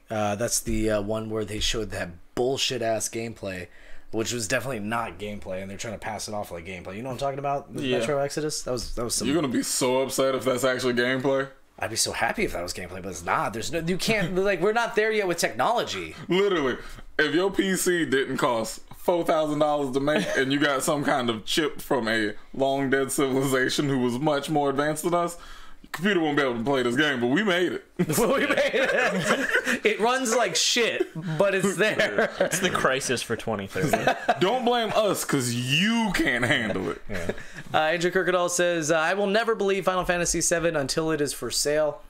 That's the one where they showed that bullshit ass gameplay, which was definitely not gameplay, and they're trying to pass it off like gameplay. You know what I'm talking about? With Yeah. Metro Exodus. That was some. You're gonna be so upset if that's actually gameplay. I'd be so happy if that was gameplay, but it's not. There's no. You can't. Like, we're not there yet with technology. Literally, if your PC didn't cost $4,000 to make, and you got some kind of chip from a long dead civilization who was much more advanced than us, your computer won't be able to play this game. But we made it. We made it. It runs like shit, but it's there. It's the crisis for 2030. Don't blame us, because you can't handle it. Yeah. Andrew Kirkendall says, I will never believe Final Fantasy VII until it is for sale.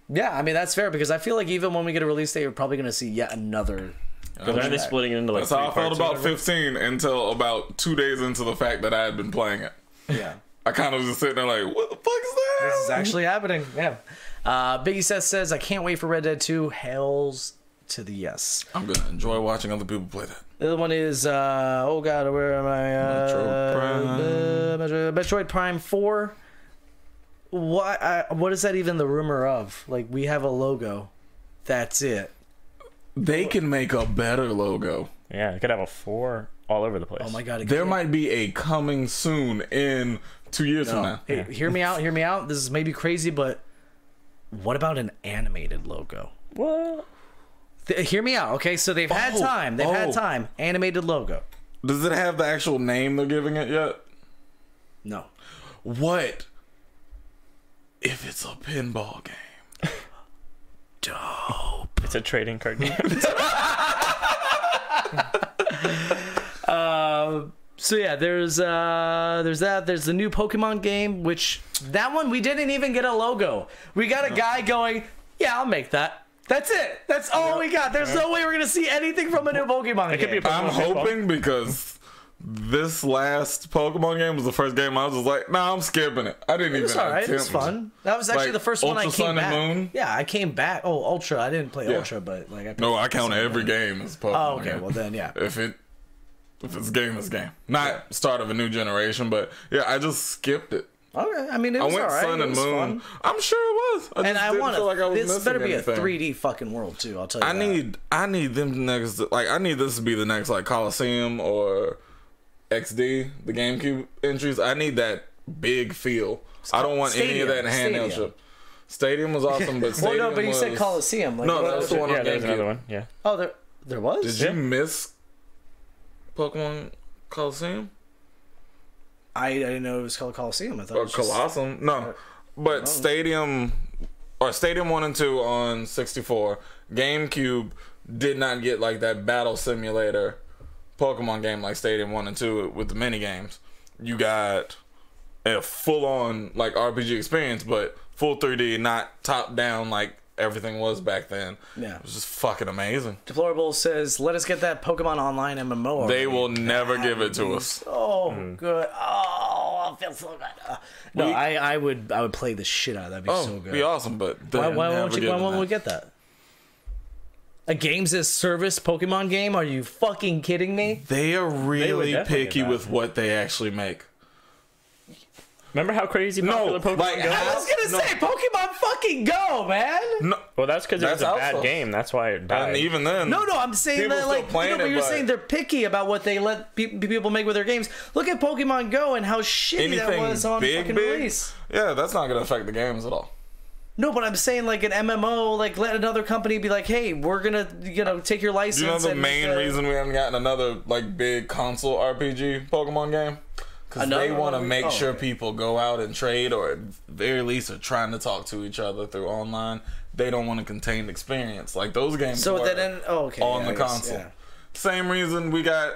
Yeah, I mean, that's fair, because I feel like even when we get a release date, we're probably going to see yet another. Because aren't they splitting it into like That's how I three felt parts or about whatever? 15 until about 2 days into the fact that I had been playing it. Yeah. I kind of was just sitting there like, what the fuck is that? This is actually happening. Yeah. Biggie Seth says, I can't wait for Red Dead 2. Hells to the yes. I'm going to enjoy watching other people play that. The other one is, oh god, where am I? Metroid Prime 4. What is that even the rumor of? Like, we have a logo. That's it. They can make a better logo. Yeah, it could have a 4 all over the place. Oh my god. There might be a coming soon in 2 years from now. Hey, hear me out. This is maybe crazy, but what about an animated logo? What? Hear me out, okay? So they've had time. They've had time. Animated logo. Does it have the actual name they're giving it yet? No. What if it's a pinball game? Dope. It's a trading card game. So yeah, there's that. There's the new Pokemon game, which that one we didn't even get a logo. We got a guy going, yeah, I'll make that. That's it. That's all we got. There's no way we're gonna see anything from a new Pokemon game. could be a I'm Pokemon hoping, because this last Pokemon game was the first game I was just like, nah, I'm skipping it. I didn't It was even alright. It was attempt. fun. That was actually Like, the first one I Ultra came Sun back. and Moon? Yeah, I came back. Oh, Ultra. I didn't play Yeah. Ultra, but like I played No, I count Sun and every Moon. game as Pokemon. Oh, okay. game. Well then, yeah. If it's game, it's game. Not start of a new generation, but yeah, I just skipped it. Okay. I mean, it I was went alright. Sun It and was Moon. fun. I'm sure it was. And just I didn't want feel like I was this missing better be anything. a 3D fucking world too. I'll tell you. I need them next. Like, I need this to be the next like Coliseum or XD, the GameCube entries. I need that big feel. I don't want any of that in handheld shit. Stadium was awesome, but Well, Stadium no, but you was... said Coliseum. Like, No, what that was was the one it? Yeah, on there's GameCube. another one. Yeah. Oh, there was. Did you miss Pokemon Coliseum? I didn't know it was called Coliseum. I thought it Or was just... Colossum? No. But Stadium 1 and 2 on 64, GameCube did not get like that battle simulator Pokemon game like Stadium 1 and 2 with the mini games. You got a full on like RPG experience, but full 3D, not top down like everything was back then. Yeah. It was just fucking amazing. Deplorable says, "Let us get that Pokemon Online MMO." They already." will never give it to us. Oh, good. Oh, I feel so good. No, I would play the shit out of that. That'd be so good. Be awesome, but Why they're won't never why won't we giving get that? A games as service Pokemon game? Are you fucking kidding me? They are really definitely picky get that. with what they actually make. Remember how crazy popular Pokemon like, Go I was was? gonna say Pokemon fucking Go, man. No, Well, that's because it was a That's bad also- game. That's why it died. and even then, No, I'm saying People that still like playing but it, you're but- saying they're picky about what they let people make with their games. Look at Pokemon Go and how shitty that anything was on big, fucking big, release. yeah, that's not gonna affect the games at all. No, but I'm saying like an MMO, like let another company be like, hey, we're gonna take your license. You know the and main make a- reason we haven't gotten another like big console RPG Pokemon game? Because they Another want to one? make Oh, sure okay. people go out and trade, or at very least are trying to talk to each other through online. They don't want a contained experience like those games. So were then, okay, on yeah, the I guess, console. yeah. Same reason we got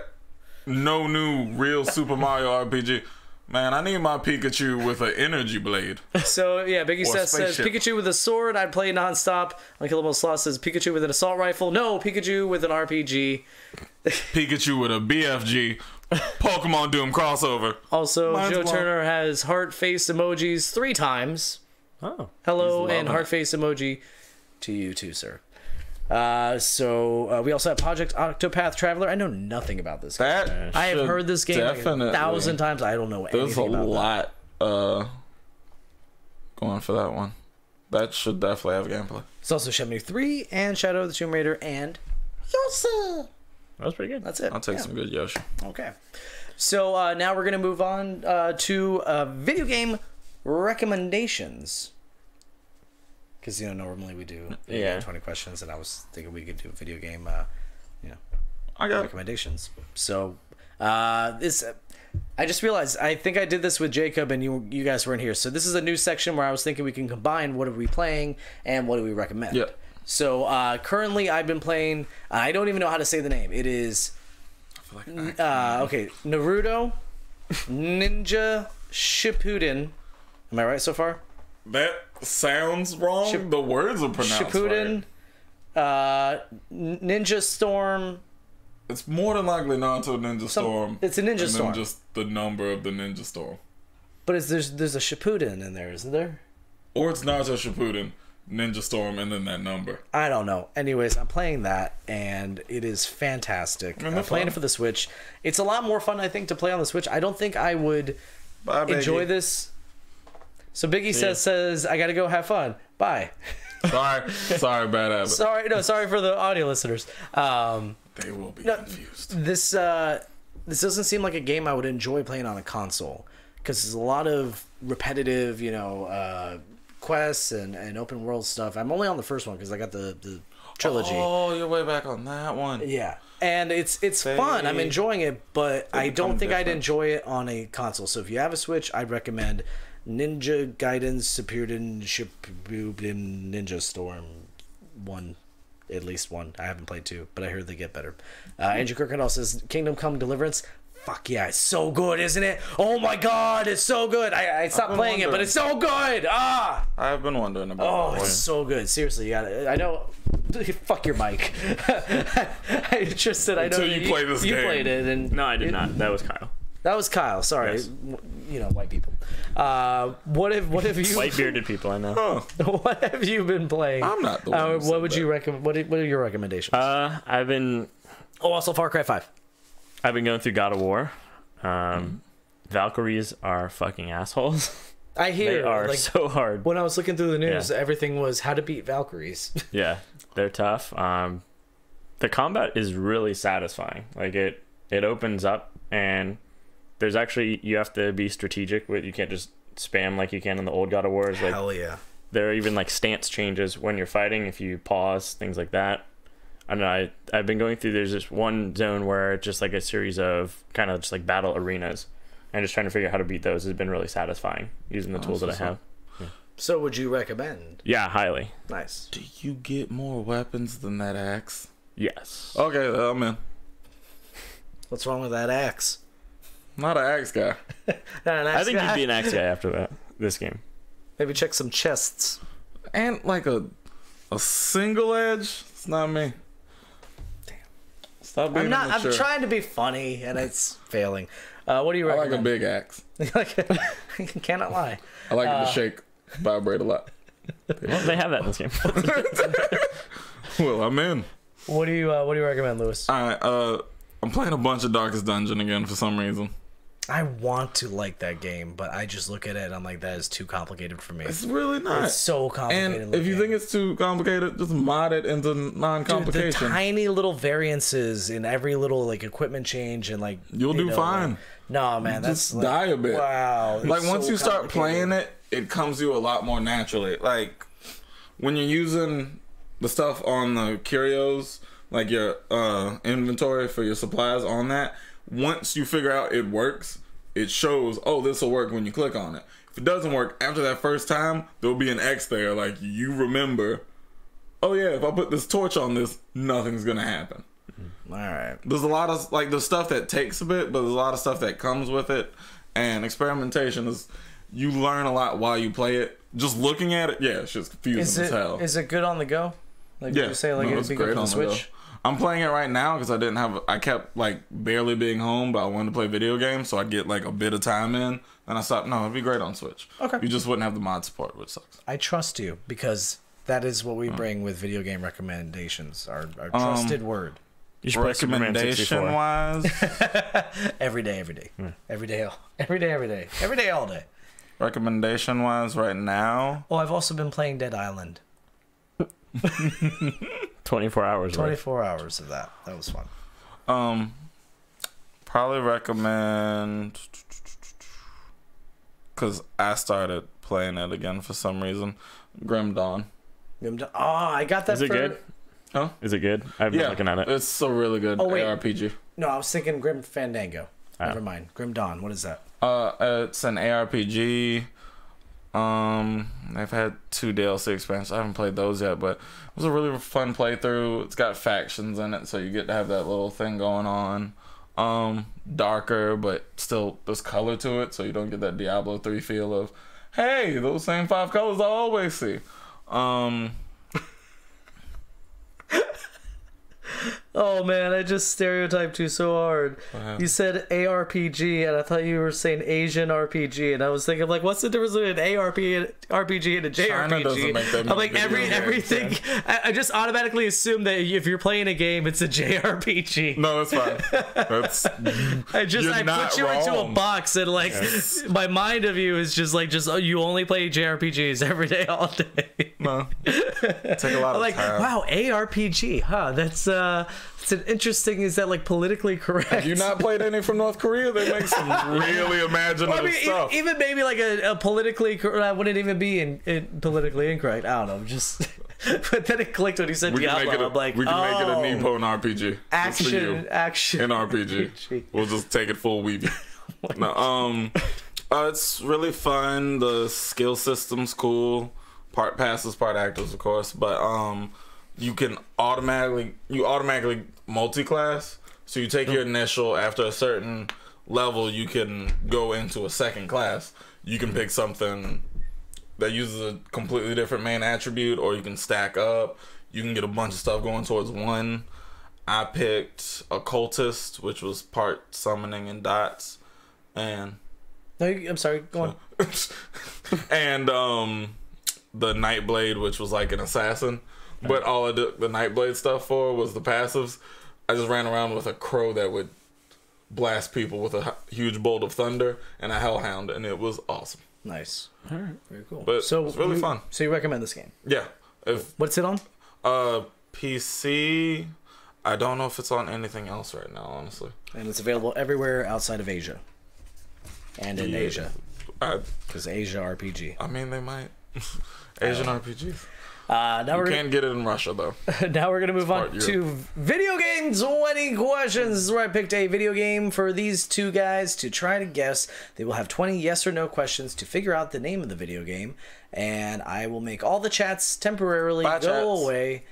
no new real Super Mario RPG. Man, I need my Pikachu with an energy blade. So yeah, Biggie Or says spaceship. Pikachu with a sword. I'd play nonstop. Unkillable Sloth says Pikachu with an assault rifle. No, Pikachu with an RPG. Pikachu with a BFG. Pokemon Doom crossover. Also, Mine's Joe one. Turner has heart face emojis 3 times. Oh. Hello He's and loving heart it. face emoji to you too, sir. So we also have Project Octopath Traveler. I know nothing about this game. That I have should heard this game like definitely- 1,000 times. I don't know There's a anything about that. lot going for that one. That should definitely have gameplay. It's also Shenmue 3 and Shadow of the Tomb Raider and Yosa. That was pretty good. That's it. I'll take Yeah. some good Yoshi. Okay. So now we're going to move on to video game recommendations. Because, normally we do video game 20 questions, and I was thinking we could do video game, I got recommendations. So this... I just realized, I think I did this with Jacob and you guys weren't here. So this is a new section where I was thinking we can combine what are we playing and what do we recommend. Yeah. So currently I've been playing, I don't even know how to say the name. It is, okay, Naruto Ninja Shippuden. Am I right so far? That sounds wrong. The words are pronounced Shippuden, right. Ninja Storm. It's more than likely Naruto Ninja Storm. It's a Ninja and Storm. then just the number of the Ninja Storm. But there's a Shippuden in there, isn't there? Or it's Naruto Shippuden, Ninja Storm, and then that number. I don't know. Anyways, I'm playing that, and it is fantastic. I'm playing it for the Switch. It's a lot more fun, I think, to play on the Switch. I don't think I would Bye, Biggie. enjoy this. So Biggie says I gotta go have fun. Bye. Sorry, bad habit. Sorry for the audio listeners. They will be confused. This doesn't seem like a game I would enjoy playing on a console because there's a lot of repetitive, quests and open world stuff. I'm only on the first one because I got the trilogy. Oh, you're way back on that one. Yeah, and it's fun. I'm enjoying it, but I don't think I'd enjoy it on a console. So if you have a Switch, I'd recommend Ninja Gaiden Shippuden Ninja Storm 1. At least 1. I haven't played 2, but I heard they get better. Andrew Kirkendall says Kingdom Come Deliverance. Fuck yeah, it's so good, isn't it? Oh my god, it's so good. I stopped playing it, but it's so good. I've been wondering about that. It's so good. Seriously, you gotta. I know. Fuck your mic. I just said I know. Until you play this you game. played it, and No, I did not. That was Kyle. that was Kyle. Sorry, Yes. White people. What have you? White bearded people, I know. What have you been playing? I'm not the one who What said would that. you recommend? What are your recommendations? I've been Also Far Cry 5. going through God of War. Valkyries are fucking assholes. I hear They are like so hard. when I was looking through the news, Yeah. everything was how to beat Valkyries. Yeah, they're tough. The combat is really satisfying. Like it opens up, and there's actually, you have to be strategic with. You can't just spam like you can in the old God of Wars. Like Hell yeah. there are even like stance changes when you're fighting. If you pause, things like that. I don't know. I've been going through. There's this one zone where it's just like a series of kind of just like battle arenas, and just trying to figure out how to beat those has been really satisfying using the tools that I have. So would you recommend? Yeah, highly. Nice. Do you get more weapons than that axe? Yes. Okay, I'm in. What's wrong with that axe? Not an axe guy. Not an axe I think guy? you'd be an axe guy after this game. Maybe check some chests. And like a single edge? It's not me. Damn. Stop being I'm immature. trying to be funny and it's failing. What do you I like a recommend? big axe. Cannot lie. I like it to shake, vibrate a lot. Well, they have that in this game. Well, I'm in. What do you recommend, Lewis? Alright, I'm playing a bunch of Darkest Dungeon again for some reason. I want to like that game, but I just look at it and I'm like, that is too complicated for me. It's really not. It's so complicated. And if you think it's too complicated, just mod it into Dude, the non-complication. tiny little variances in every little like equipment change and like You'll do fine. No, man, that's Just die a bit. Wow. it's Like once so you start complicated. playing it, it comes to you a lot more naturally. Like when you're using the stuff on the curios, like your inventory for your supplies on that, once you figure out it works, it shows, oh, this will work when you click on it. If it doesn't work after that first time, there'll be an X there, like you remember, oh yeah, if I put this torch on this, nothing's gonna happen. All right. There's a lot of like the stuff that takes a bit, but there's a lot of stuff that comes with it, And experimentation is, you learn a lot while you play it. Just looking at it, yeah, it's just confusing as hell. Is it good on the go? Like Yeah, you say, like it'd be good for the Switch? I'm playing it right now because I kept like barely being home, but I wanted to play video games, so I get like a bit of time in. Then I stopped. No, it'd be great on Switch. Okay. You just wouldn't have the mod support, which sucks. I trust you because that is what we bring with video game recommendations. Our trusted word. You should play Superman 64. Recommendation wise, Every day, every day. Every day, all day. recommendation wise, right now, Oh, I've also been playing Dead Island. 24 hours. 24 hours of that. That was fun. probably recommend, because I started playing it again for some reason. Grim Dawn. Oh, I got that. Is it good? Huh? Is it good? I've been looking at it. It's a really good ARPG. No, I was thinking Grim Fandango. Oh. Never mind. Grim Dawn. What is that? It's an ARPG. I've had 2 DLC expansions. I haven't played those yet, but it was a really fun playthrough. It's got factions in it, so you get to have that little thing going on. Darker, but still there's color to it, so you don't get that Diablo 3 feel of, hey, those same 5 colors I always see. Oh man, I just stereotyped you so hard. You said ARPG, and I thought you were saying Asian RPG, and I was thinking, like, what's the difference between an RPG and a JRPG? China doesn't make that I'm like, many video games, everything. I just automatically assume that if you're playing a game, it's a JRPG. No, it's fine. That's I You're not put you into a wrong. box, and like, my mind of you is just like, you only play JRPGs every day, all day. no. Take a lot I'm of like, time. wow, ARPG, huh? It's an interesting. Is that like politically correct? Have you not played any from North Korea? They make some really imaginative Well, I mean, stuff. even maybe like a politically. I wouldn't even be in politically incorrect. I don't know. Just. But then it clicked when he said Diablo. I'm like, we can make it a oh, Nippon RPG. Just for you. action. In RPG. We'll just take it full weeby. No, it's really fun. The skill system's cool. Part passives, part actives, of course. But you automatically multi-class. So you take your initial, after a certain level, you can go into a second class. You can pick something that uses a completely different main attribute, or you can stack up. You can get a bunch of stuff going towards one. I picked Occultist, which was part summoning and dots, and No, I'm sorry. Go on. and the Nightblade, which was like an assassin. But all I did the Nightblade stuff for was the passives. I just ran around with a crow that would blast people with a huge bolt of thunder and a hellhound, and it was awesome. Nice. All right. Very cool. But so it's really fun. So you recommend this game? Yeah. If What's it on? PC, I don't know if it's on anything else right now, honestly. And it's available everywhere outside of Asia. And in Asia. Because Asia RPG. I mean, they might. Asian RPGs. Now You can't get it in Russia, though. Now we're going to move on part to video game 20 questions. This is where I picked a video game for these two guys to try to guess. They will have 20 yes or no questions to figure out the name of the video game. And I will make all the chats temporarily go away,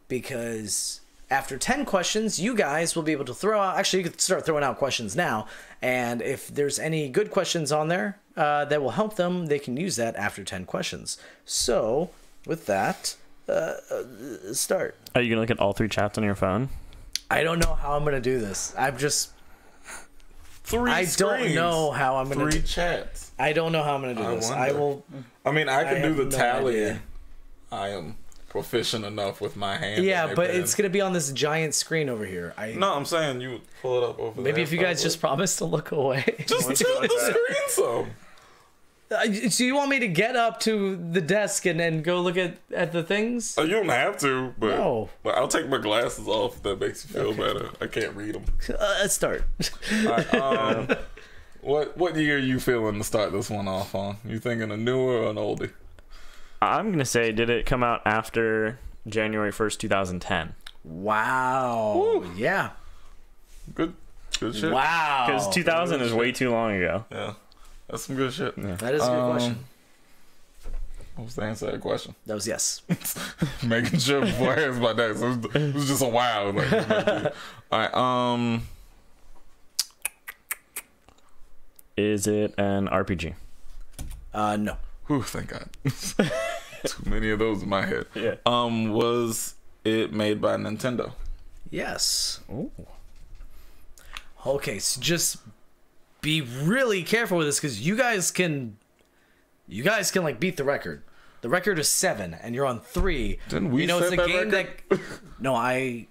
because after 10 questions, you guys will be able to throw out... Actually, you can start throwing out questions now. And if there's any good questions on there that will help them, they can use that after 10 questions. So... with that, start. Are you gonna look at all 3 chats on your phone? I don't know how I'm gonna do this. I'm just. 3 I screens. don't know how I'm gonna. 3 chats. I don't know how I'm gonna do this. wonder. I will. I mean, I can do have the no tally. idea. I am proficient enough with my hand. Yeah, and but pen. it's gonna be on this giant screen over here. No, I'm saying you pull it up over there. Maybe if you guys just promise to look away. Just tilt the screen some. So you want me to get up to the desk and go look at the things? You don't have to, but, No. but I'll take my glasses off if that makes you feel better. I can't read them. Let's start. All right, what year are you feeling to start this one off on? You thinking a newer or an oldie? I'm gonna say, did it come out after January 1st, 2010? Wow. Woo. Yeah. Good shit. Wow. Because 2000 is way too long ago. Yeah, that's some good shit. Yeah. That is a good question. What was the answer to that question? That was yes. Making sure before I asked about that. So it was just a wow. Like, all right. Is it an RPG? No. Whew, thank God. Too many of those in my head. Yeah. Was it made by Nintendo? Yes. Ooh. Okay, so just be really careful with this because you guys can like beat the record. The record is 7, and you're on 3. Didn't we it's set a that game record? that. No, I.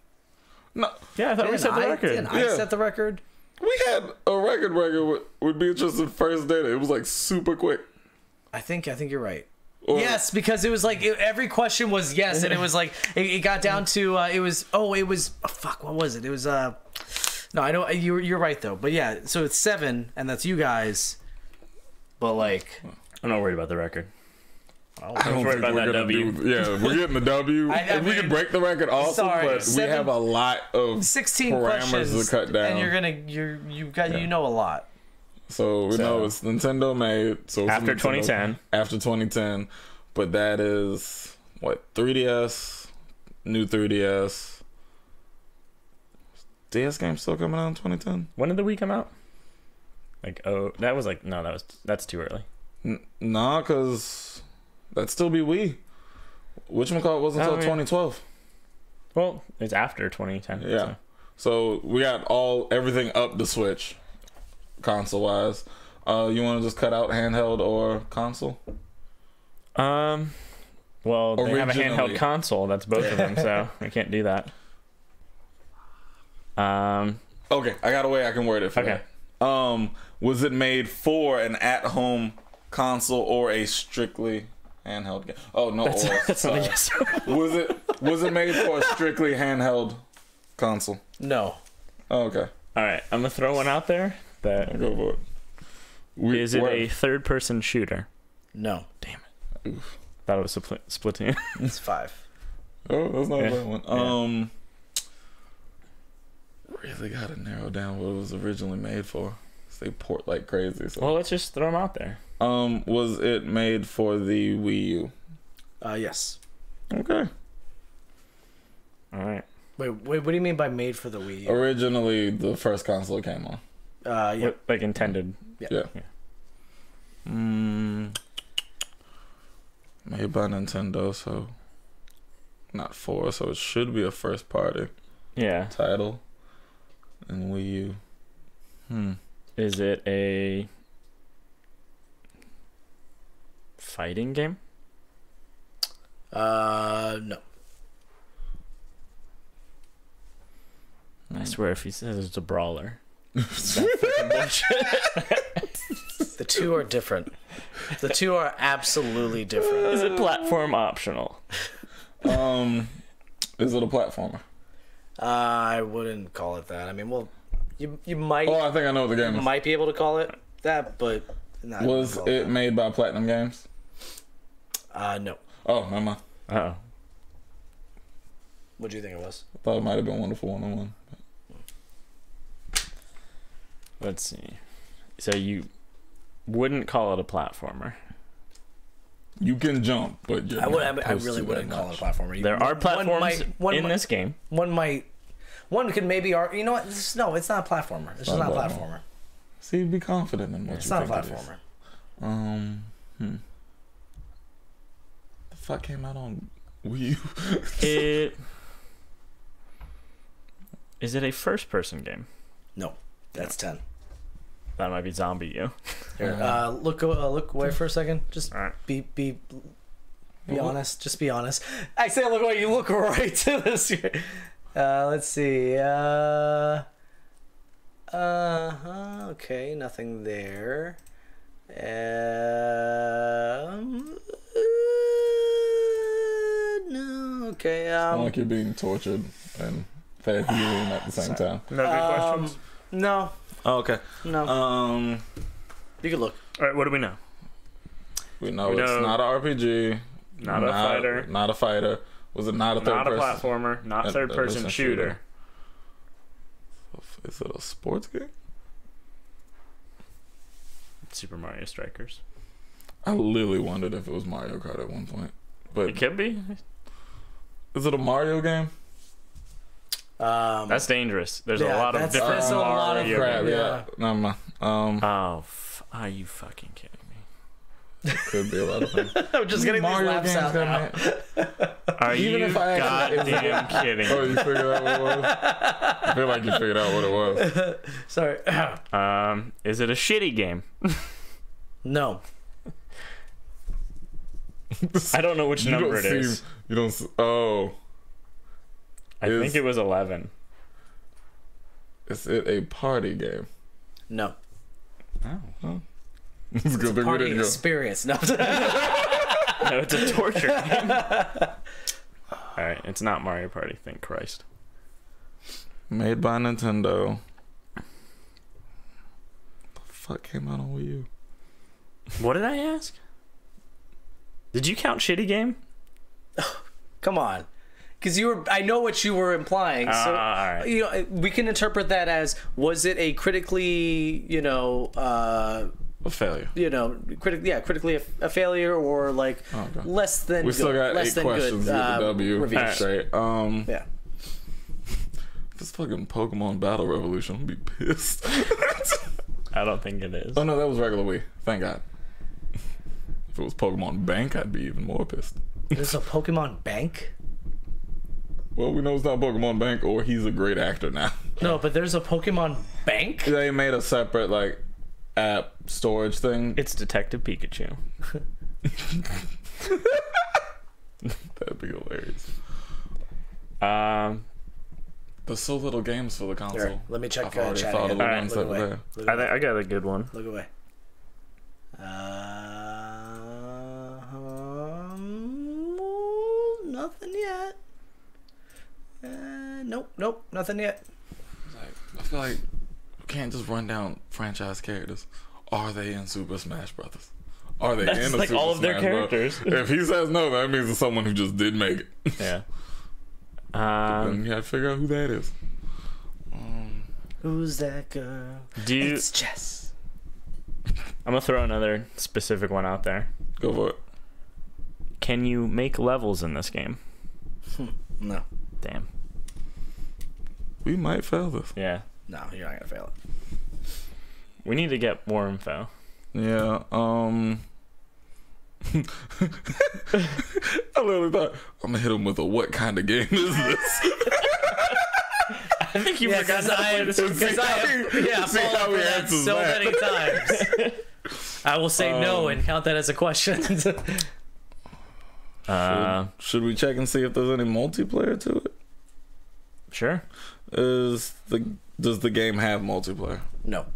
No. Yeah, I thought we set the record. Didn't I Yeah. set the record? We had a record with Beatrice's first data. It was like super quick. I think you're right. Or- Yes, because it was like every question was yes, and it was like it got down to fuck. What was it? It was no, I know you're right though, but yeah. So it's 7, and that's you guys. But like, I'm not worried about the record. I don't worried think about we're that gonna W. Yeah, we're getting the W. If we mean, can break the record, awesome. sorry, But we have a lot of 16 parameters questions to cut down. and you know a lot. So we know it's Nintendo made. So it's After Nintendo, 2010. After 2010, but that is what 3DS, new 3DS. DS game still coming out in 2010? When did the Wii come out? Like, that's too early. Nah, cause that'd still be Wii. Whatchamacallit wasn't until 2012. Well, it's after 2010. Yeah. So we got everything up the Switch, console wise. You want to just cut out handheld or console? Well, they have a handheld Originally. console. That's both of them, so I can't do that. Okay, I got a way I can word it for Okay. that. Was it made for an at-home console or a strictly handheld game? Oh no, That's not a yes. was it made for a strictly handheld console? No. Oh, okay, All right, I'm gonna throw one out there. That go for it. is it a third-person shooter? No. Damn it! Thought it was Splatoon. It's 5. Oh, that's not Yeah. a bad one. Really got to narrow down what it was originally made for. They port like crazy. So. Well, let's just throw them out there. Was it made for the Wii U? Yes. Okay. All right. Wait, what do you mean by made for the Wii U? Originally, the first console it came on. Yeah. What, like intended. Yeah. Made by Nintendo, so not 4, so it should be a first party Yeah. title. And Wii U. Is it a fighting game? No. I swear, if he says it's a brawler, The two are different. The two are absolutely different. is it platform optional? Is it a platformer? I wouldn't call it that. I mean, well, you might Oh, I think I know what the game is. might be able to call it that, but not Was it made by Platinum Games? No. Oh, never mind. Uh-oh. What do you think it was? I thought it might have been Wonderful 101. Let's see. So you wouldn't call it a platformer. You can jump, but you're I not really supposed to wouldn't that call it a much. platformer. There are platforms in this game. One could maybe you know what? No, it's not a platformer. It's just not a platformer. See, be confident in what It's you not a think it platformer. is. The fuck came out on Wii U? Is it a first-person game? No, that's 10. That might be Zombie U. Here, look away for a second. Just All right. be honest. Just be honest. I say look away. You look right to this. Let's see. Okay, nothing there. No. Okay. Sound like you're being tortured and fed healing at the same time. No good questions? No. Oh, okay. No. You can look. All right, what do we know? We know We it's know- not an RPG. Not a fighter. Not a fighter. Was it not a third Not a person? platformer. Not A third-person person shooter. Is it a sports game? Super Mario Strikers. I literally wondered if it was Mario Kart at one point. But It could be. is it a Mario game? That's dangerous. There's a lot of that's different a lot of Mario crap, games. Yeah. Never mind. Oh, Are you fucking kidding me? Could be a lot of things. I'm just getting these Mario laughs games out got now. Are Even you if I actually- goddamn kidding? Oh, you figured out what it was? I feel like you figured out what it was. Sorry. Is it a shitty game? No. I don't know which You number don't it seem, is. You don't. Oh, I think it was 11. is it a party game? No. Oh. It's a good thing we Party didn't go. experience. No. No, it's a torture game. Alright, it's not Mario Party, thank Christ. Made by Nintendo. The fuck came out on Wii U? What did I ask? Did you count shitty game? Come on. Because I know what you were implying. So, alright. you know, we can interpret that as, was it a critically, A failure. critically a failure, or like Okay. less than We good, still got less 8 than questions good with the W. reviews. Straight. Yeah. This fucking Pokemon Battle Revolution. I'm gonna be pissed. I don't think it is. Oh no, that was regular Wii. Thank God. If it was Pokemon Bank, I'd be even more pissed. There's a Pokemon Bank? Well, we know it's not Pokemon Bank, or he's a great actor now. No, but there's a Pokemon Bank? They made a separate app storage thing. It's Detective Pikachu. That'd be hilarious. There's so little games for the console. Here, let me check I've already chat thought of again. the Alright, ones look that were away. there. Look I, away. I got a good one. Look away. Nothing yet. Nope, nothing yet. I feel like we can't just run down franchise characters. Are they in Super Smash Brothers? Are they That's in a like Super all of their Smash Bros? characters. If he says no, that means it's someone who just did make it. Yeah. Then you gotta figure out who that is. Who's that girl? It's Jess. I'm gonna throw another specific one out there. Go for it. Can you make levels in this game? No. Damn. We might fail this. Yeah. No, you're not gonna fail it. We need to get more info. Yeah. I literally thought I'm gonna hit him with a what kind of game is this? I think you forgot Because I have see how fallen he for that answers so that. many times. I will say no and count that as a question. Should we check and see if there's any multiplayer to it? Sure. Does the game have multiplayer? No.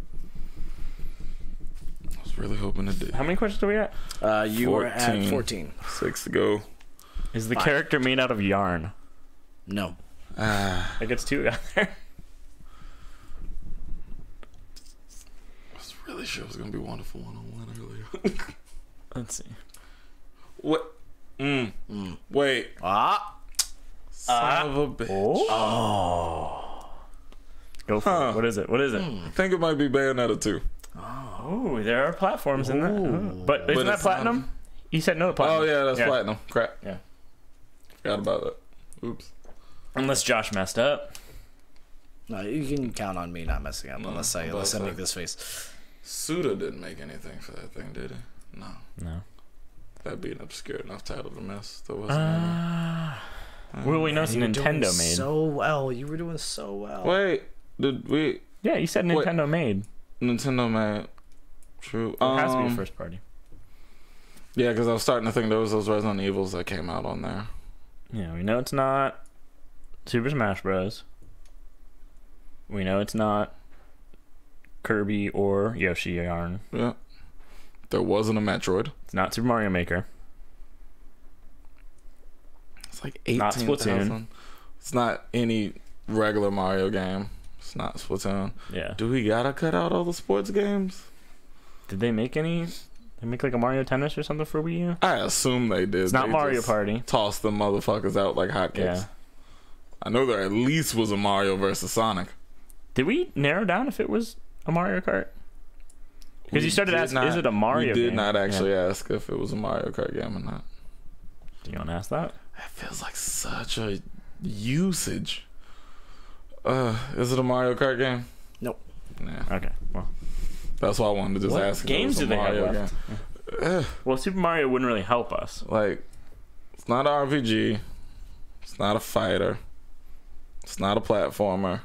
I was really hoping it did. How many questions do we got? You were at 14. 6 to go. Is the character made out of yarn? No. That gets 2 out there. I was really sure it was gonna be Wonderful 101 earlier. Let's see. What? Wait. Son of a bitch. Go for it. What is it? What is it? I think it might be Bayonetta 2. Oh, there are platforms in that. Oh. But isn't that it's platinum? not- You said no to platinum. Oh yeah, that's platinum. Crap. Yeah. Forgot about that. Oops. Unless Josh messed up. No, you can count on me not messing up unless I make this face. Suda didn't make anything for that thing, did he? No. No. That'd be an obscure enough title to miss. There wasn't Well, we know it's You were doing Nintendo made. so well. You were doing so well. any. Wait, did we? Yeah, you said Nintendo made. Nintendo made. True. It has to be first party. Yeah, because I was starting to think there was those Resident Evils that came out on there. Yeah, we know it's not Super Smash Bros. We know it's not Kirby or Yoshi Yarn. Yeah. There wasn't a Metroid. It's not Super Mario Maker. It's like Not 18,000. Splatoon. It's not any regular Mario game. It's not Splatoon. Yeah. Do we gotta cut out all the sports games? Did they make any? They make like a Mario Tennis or something for Wii U? I assume they did. It's not They Mario just Party. Tossed them motherfuckers out like hotcakes. Yeah. I know there at least was a Mario versus Sonic. Did we narrow down if it was a Mario Kart? Because We you started did asking, not- is it a Mario We did game? not actually Yeah. ask if it was a Mario Kart game or not. Do you want to ask that? That feels like such a usage. Is it a Mario Kart game? Nope. Yeah. Okay. Well, That's why I wanted to just What ask. games do they have left? Game. Well, Super Mario wouldn't really help us. Like, it's not an RPG. It's not a fighter. It's not a platformer.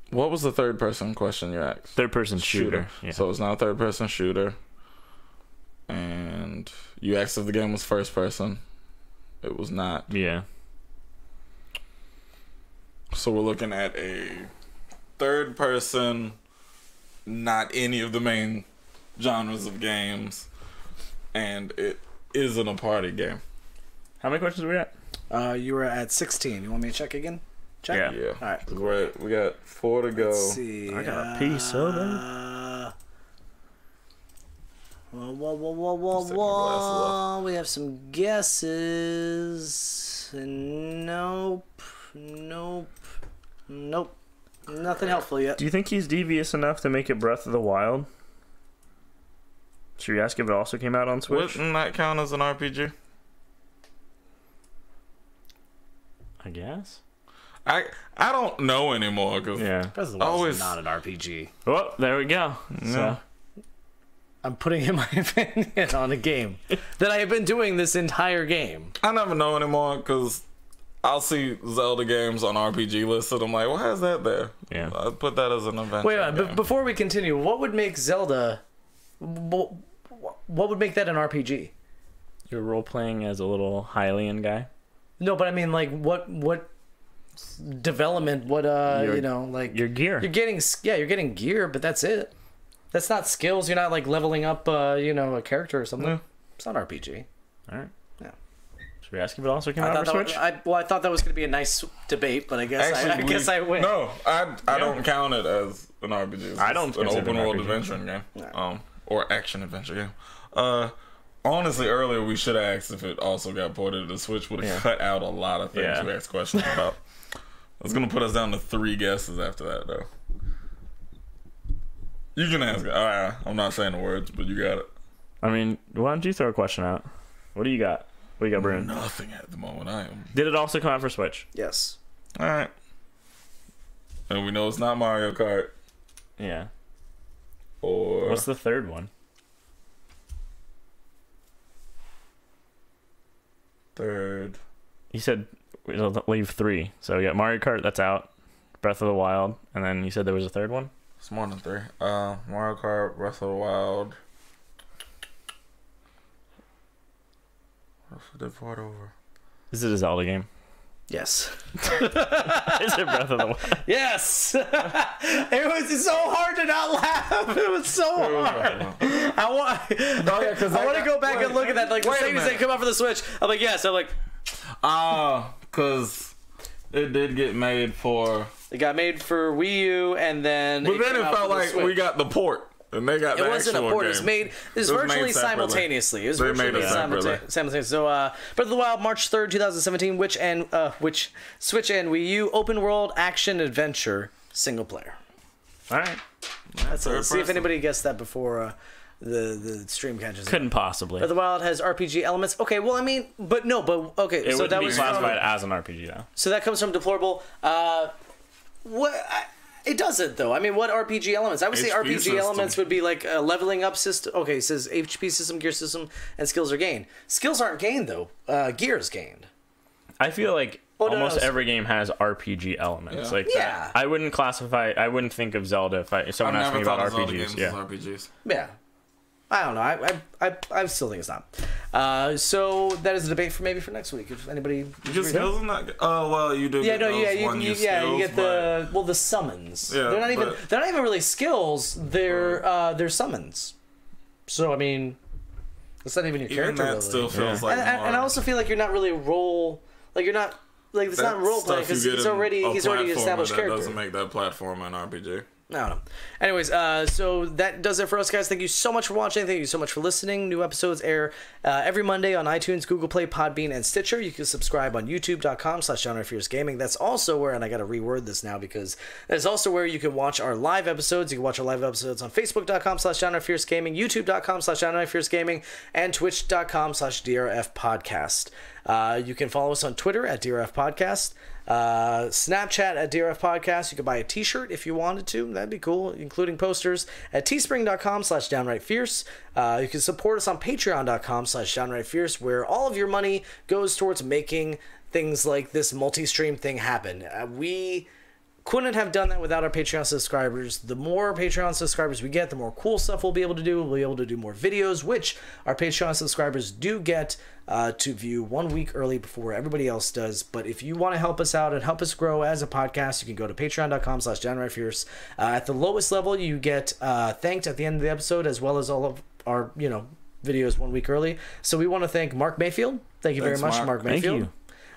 What was the third person question you asked? Third person shooter. Yeah. So it's not a third person shooter. And you asked if the game was first person. It was not. Yeah. So we're looking at a third person, not any of the main genres of games, and it isn't a party game. How many questions were we at? You were at 16. You want me to check again? Check? Yeah. Yeah. All right. We got 4 to go. Let's see. I gotta pee so bad. Whoa. We have some guesses. Nope. Nothing helpful yet. Do you think he's devious enough to make it Breath of the Wild? Should we ask if it also came out on Switch? Wouldn't that count as an RPG? I guess. I don't know anymore because Yeah. Breath of the Wild Always- is not an RPG. Well, there we go. So, I'm putting in my opinion on a game that I have been doing this entire game. I never know anymore because I'll see Zelda games on RPG lists and I'm like, why is that there? yeah. I put that as an adventure. Wait, game. before we continue, what would make Zelda? What would make that an RPG? You're role playing as a little Hylian guy. No, but I mean, like, what development? What you know, like Your gear. you're getting gear, but that's it. That's not skills. You're not like leveling up, you know, a character or something. Yeah. It's not RPG. All right. Yeah. Should we ask if it also came I out thought, for that Switch? I thought that was going to be a nice debate, but I guess I guess I win. No, I don't count it as an RPG. It's I don't just an consider it open an world RPG. adventuring game. Yeah. Or action adventure game. Honestly, earlier we should have asked if it also got ported to the Switch. Would have cut out a lot of things Yeah. we asked questions about. It's gonna put us down to 3 guesses after that, though. You can ask it. I'm not saying the words, but you got it. I mean, why don't you throw a question out? What do you got? What do you got, Bruno? Nothing at the moment. I am. Did it also come out for Switch? Yes. All right. And we know it's not Mario Kart Yeah. or. What's the third one? third? You said we'll leave 3. So we got Mario Kart, that's out. Breath of the Wild, and then you said there was a third one? It's more than 3. Mario Kart, Breath of the Wild. What else did they port over? Is it a Zelda game? Yes. Is it Breath of the Wild? Yes. It was so hard to not laugh. It was so hard. I want to go back and look at that. Like the things that come out for the Switch. I'm like, yes. I'm like, because it did get made for. it got made for Wii U, and then. But then came it out felt for the like Switch. we got the port. And they got It the wasn't a actual port. game. It was made. It was It was virtually made separately. simultaneously. It was They virtually made it separately. simultaneously. So, Breath of the Wild, March 3rd, 2017. Which Switch and Wii U open world action adventure single player. All right. That's it. See if person. anybody guessed that before the stream catches. Couldn't possibly. Breath of the Wild has RPG elements. Okay, well, I mean, but okay. It So would that be was classified as an RPG, though. So that comes from Deplorable. It doesn't, though. I mean, what RPG elements? I would say HP RPG system. elements would be like a leveling up system. Okay, it says HP system, gear system, and skills are gained. Skills aren't gained, though. Gear is gained. I feel like Well, no, almost no, every game has RPG elements. Yeah. Like Yeah. I wouldn't think of Zelda if someone I've asked me never about thought of Zelda RPGs. games Yeah. as RPGs. Yeah. I don't know. I still think it's not. So that is a debate for maybe for next week. If anybody. You get skills in that? Oh well, you do. Yeah, get no, those yeah, one-use you skills, get the summons. Yeah, they're not even but- really skills. They're summons. So I mean, it's not even your Even character. that really. still feels Yeah. like. And I also feel like you're not really you're not like it's not role playing because he's already established that character. doesn't make that platform an RPG. I don't know. Anyways, so that does it for us, guys. Thank you so much for watching. Thank you so much for listening. New episodes air every Monday on iTunes, Google Play, Podbean, and Stitcher. You can subscribe on youtube.com/genrefiercegaming. That's also where, and I got to reword this now because that's also where you can watch our live episodes. You can watch our live episodes on facebook.com/genrefiercegaming, youtube.com/genrefiercegaming, and twitch.com/drfpodcast. You can follow us on Twitter at DRF Podcast. Snapchat at DRF Podcast. You could buy a t-shirt if you wanted to. That'd be cool, including posters at teespring.com/downrightfierce. You can support us on patreon.com/downrightfierce, where all of your money goes towards making things like this multi-stream thing happen. We couldn't have done that without our Patreon subscribers. The more Patreon subscribers we get, the more cool stuff we'll be able to do. We'll be able to do more videos, which our Patreon subscribers do get to view 1 week early before everybody else does. But if you want to help us out and help us grow as a podcast, you can go to patreon.com/downrightfierce. At the lowest level, you get thanked at the end of the episode, as well as all of our, videos 1 week early. So we want to thank Mark Mayfield. Thank you very much, Mark Mayfield. Thank you.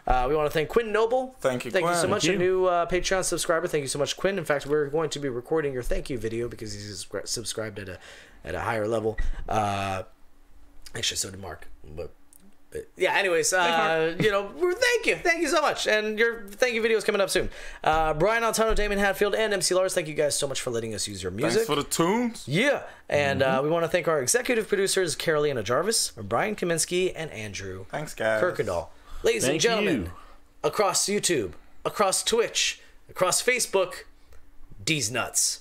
We want to thank Quinn Noble. Thank you, Thank you so Quinn. much. Thank A you. new Patreon subscriber. Thank you so much, Quinn. In fact, we're going to be recording your thank you video because he's subscribed at a higher level. Actually, so did Mark. But yeah. Anyways, thank you so much, and your thank you video is coming up soon. Brian Altano, Damon Hatfield, and MC Lars. Thank you guys so much for letting us use your music. Thanks for the tunes. Yeah, and we want to thank our executive producers, Carolina Jarvis, Brian Kaminsky, and Andrew Thanks, guys. Kirkendall. Ladies and Thank gentlemen, you. across YouTube, across Twitch, across Facebook, D's nuts.